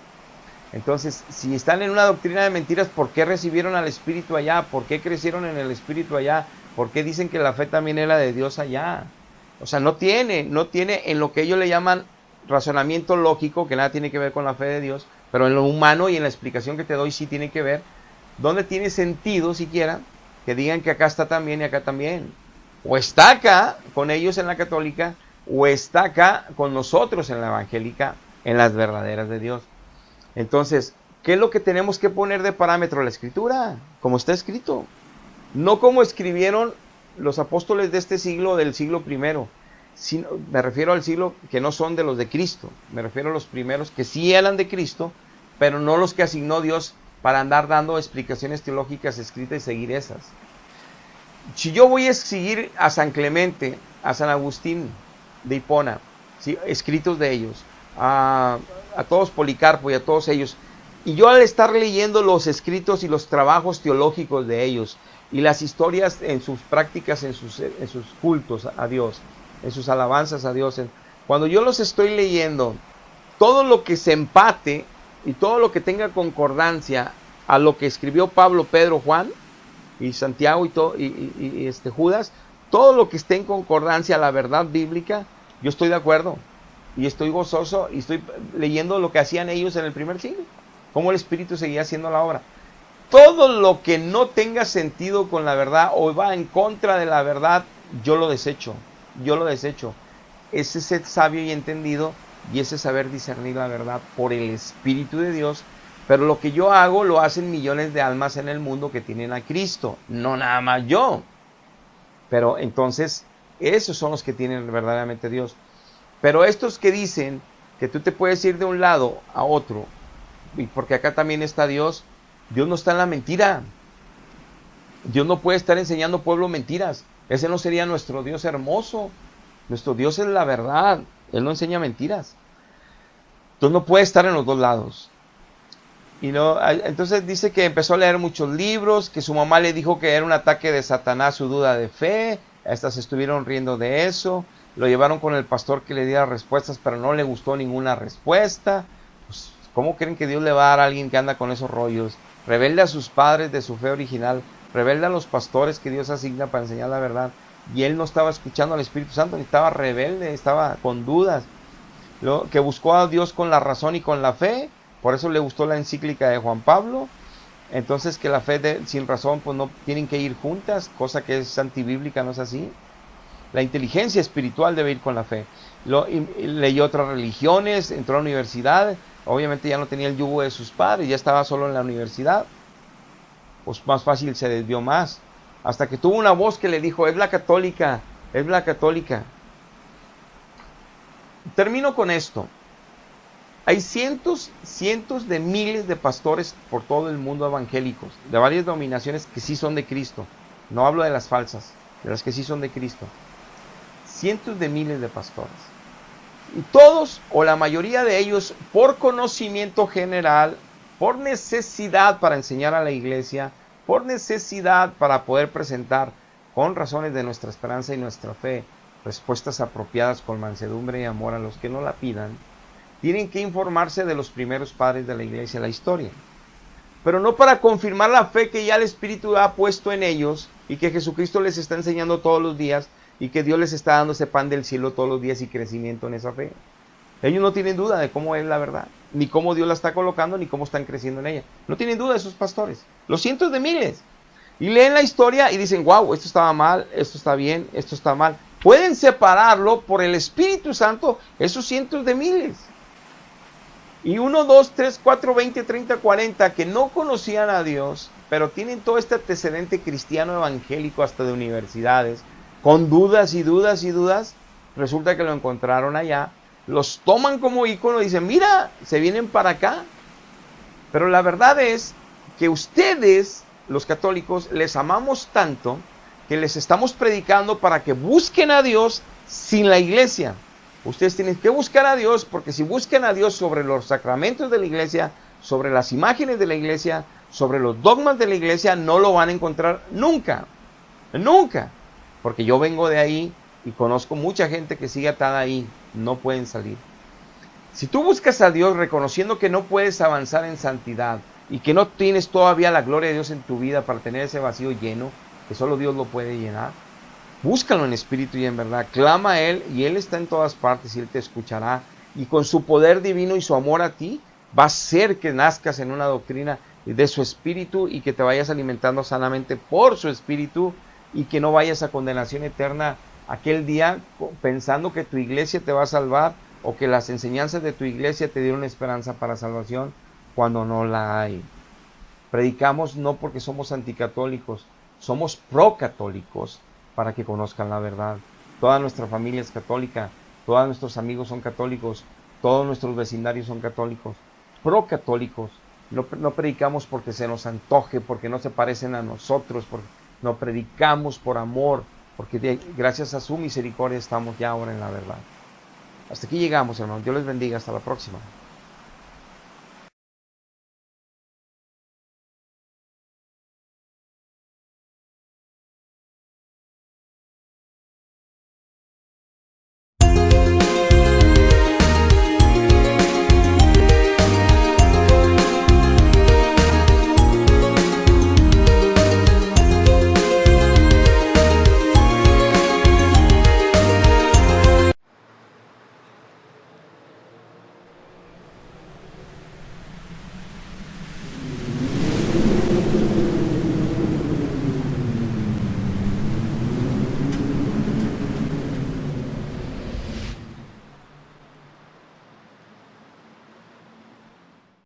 Entonces, si están en una doctrina de mentiras, ¿por qué recibieron al Espíritu allá? ¿Por qué crecieron en el Espíritu allá? ¿Por qué dicen que la fe también era de Dios allá? O sea, no tiene en lo que ellos le llaman razonamiento lógico, que nada tiene que ver con la fe de Dios, pero en lo humano y en la explicación que te doy sí tiene que ver. ¿Dónde tiene sentido siquiera que digan que acá está también y acá también? O está acá con ellos en la católica, o está acá con nosotros en la evangélica, en las verdaderas de Dios. Entonces, ¿qué es lo que tenemos que poner de parámetro? La Escritura, como está escrito. No como escribieron los apóstoles de este siglo, del siglo primero. me refiero al siglo que no son de los de Cristo, me refiero a los primeros que sí eran de Cristo, pero no los que asignó Dios para andar dando explicaciones teológicas escritas y seguir esas. Si yo voy a seguir a San Clemente, a San Agustín de Hipona, ¿sí?, escritos de ellos, a todos Policarpo y a todos ellos, y yo al estar leyendo los escritos y los trabajos teológicos de ellos, y las historias en sus prácticas, en sus cultos a Dios, en sus alabanzas a Dios, cuando yo los estoy leyendo, todo lo que se empate y todo lo que tenga concordancia a lo que escribió Pablo, Pedro, Juan y Santiago y Judas, todo lo que esté en concordancia a la verdad bíblica, yo estoy de acuerdo y estoy gozoso y estoy leyendo lo que hacían ellos en el primer siglo, cómo el Espíritu seguía haciendo la obra. Todo lo que no tenga sentido con la verdad o va en contra de la verdad, yo lo desecho. Ese es ser sabio y entendido, y ese saber discernir la verdad por el Espíritu de Dios. Pero lo que yo hago lo hacen millones de almas en el mundo que tienen a Cristo, no nada más yo. Pero entonces, esos son los que tienen verdaderamente Dios. Pero estos que dicen que tú te puedes ir de un lado a otro, y porque acá también está Dios, Dios no está en la mentira. Dios no puede estar enseñando pueblo mentiras. Ese no sería nuestro Dios hermoso. Nuestro Dios es la verdad. Él no enseña mentiras. Entonces no puede estar en los dos lados. Entonces dice que empezó a leer muchos libros, que su mamá le dijo que era un ataque de Satanás su duda de fe. Estas estuvieron riendo de eso. Lo llevaron con el pastor que le diera respuestas, pero no le gustó ninguna respuesta. Pues, ¿cómo creen que Dios le va a dar a alguien que anda con esos rollos? Rebelde a sus padres de su fe original, rebelde a los pastores que Dios asigna para enseñar la verdad, y él no estaba escuchando al Espíritu Santo, ni estaba rebelde, estaba con dudas, que buscó a Dios con la razón y con la fe. Por eso le gustó la encíclica de Juan Pablo. Entonces, que la fe sin razón pues no tienen que ir juntas, cosa que es antibíblica, no es así. La inteligencia espiritual debe ir con la fe. Leyó otras religiones, entró a la universidad. Obviamente ya no tenía el yugo de sus padres, ya estaba solo en la universidad. Pues más fácil se desvió más. Hasta que tuvo una voz que le dijo, es la católica, es la católica. Termino con esto. Hay cientos de miles de pastores por todo el mundo evangélicos, de varias denominaciones que sí son de Cristo. No hablo de las falsas, de las que sí son de Cristo. Cientos de miles de pastores. Y todos, o la mayoría de ellos, por conocimiento general, por necesidad para enseñar a la iglesia, por necesidad para poder presentar, con razones de nuestra esperanza y nuestra fe, respuestas apropiadas con mansedumbre y amor a los que no la pidan, tienen que informarse de los primeros padres de la iglesia, la historia. Pero no para confirmar la fe que ya el Espíritu ha puesto en ellos y que Jesucristo les está enseñando todos los días y que Dios les está dando ese pan del cielo todos los días y crecimiento en esa fe. Ellos no tienen duda de cómo es la verdad, ni cómo Dios la está colocando, ni cómo están creciendo en ella. No tienen duda esos pastores, los cientos de miles. Y leen la historia y dicen, wow, esto estaba mal, esto está bien, esto está mal. Pueden separarlo por el Espíritu Santo, esos cientos de miles. Y 1, 2, 3, 4, 20, 30, 40 que no conocían a Dios, pero tienen todo este antecedente cristiano evangélico hasta de universidades, con dudas y dudas y dudas, resulta que lo encontraron allá, los toman como ícono y dicen, mira, se vienen para acá. Pero la verdad es que ustedes, los católicos, les amamos tanto que les estamos predicando para que busquen a Dios sin la iglesia. Ustedes tienen que buscar a Dios, porque si buscan a Dios sobre los sacramentos de la iglesia, sobre las imágenes de la iglesia, sobre los dogmas de la iglesia, no lo van a encontrar nunca. Nunca. Porque yo vengo de ahí y conozco mucha gente que sigue atada ahí. No pueden salir. Si tú buscas a Dios reconociendo que no puedes avanzar en santidad y que no tienes todavía la gloria de Dios en tu vida para tener ese vacío lleno, que solo Dios lo puede llenar, búscalo en espíritu y en verdad, clama a Él y Él está en todas partes y Él te escuchará. Y con su poder divino y su amor a ti, va a hacer que nazcas en una doctrina de su espíritu y que te vayas alimentando sanamente por su espíritu y que no vayas a condenación eterna aquel día pensando que tu iglesia te va a salvar o que las enseñanzas de tu iglesia te dieron esperanza para salvación cuando no la hay. Predicamos no porque somos anticatólicos, somos procatólicos para que conozcan la verdad. toda nuestra familia es católica, todos nuestros amigos son católicos, todos nuestros vecindarios son católicos, pro-católicos. No predicamos porque se nos antoje, porque no se parecen a nosotros, no predicamos por amor, porque gracias a su misericordia estamos ya ahora en la verdad. Hasta aquí llegamos, hermanos. Dios les bendiga. Hasta la próxima.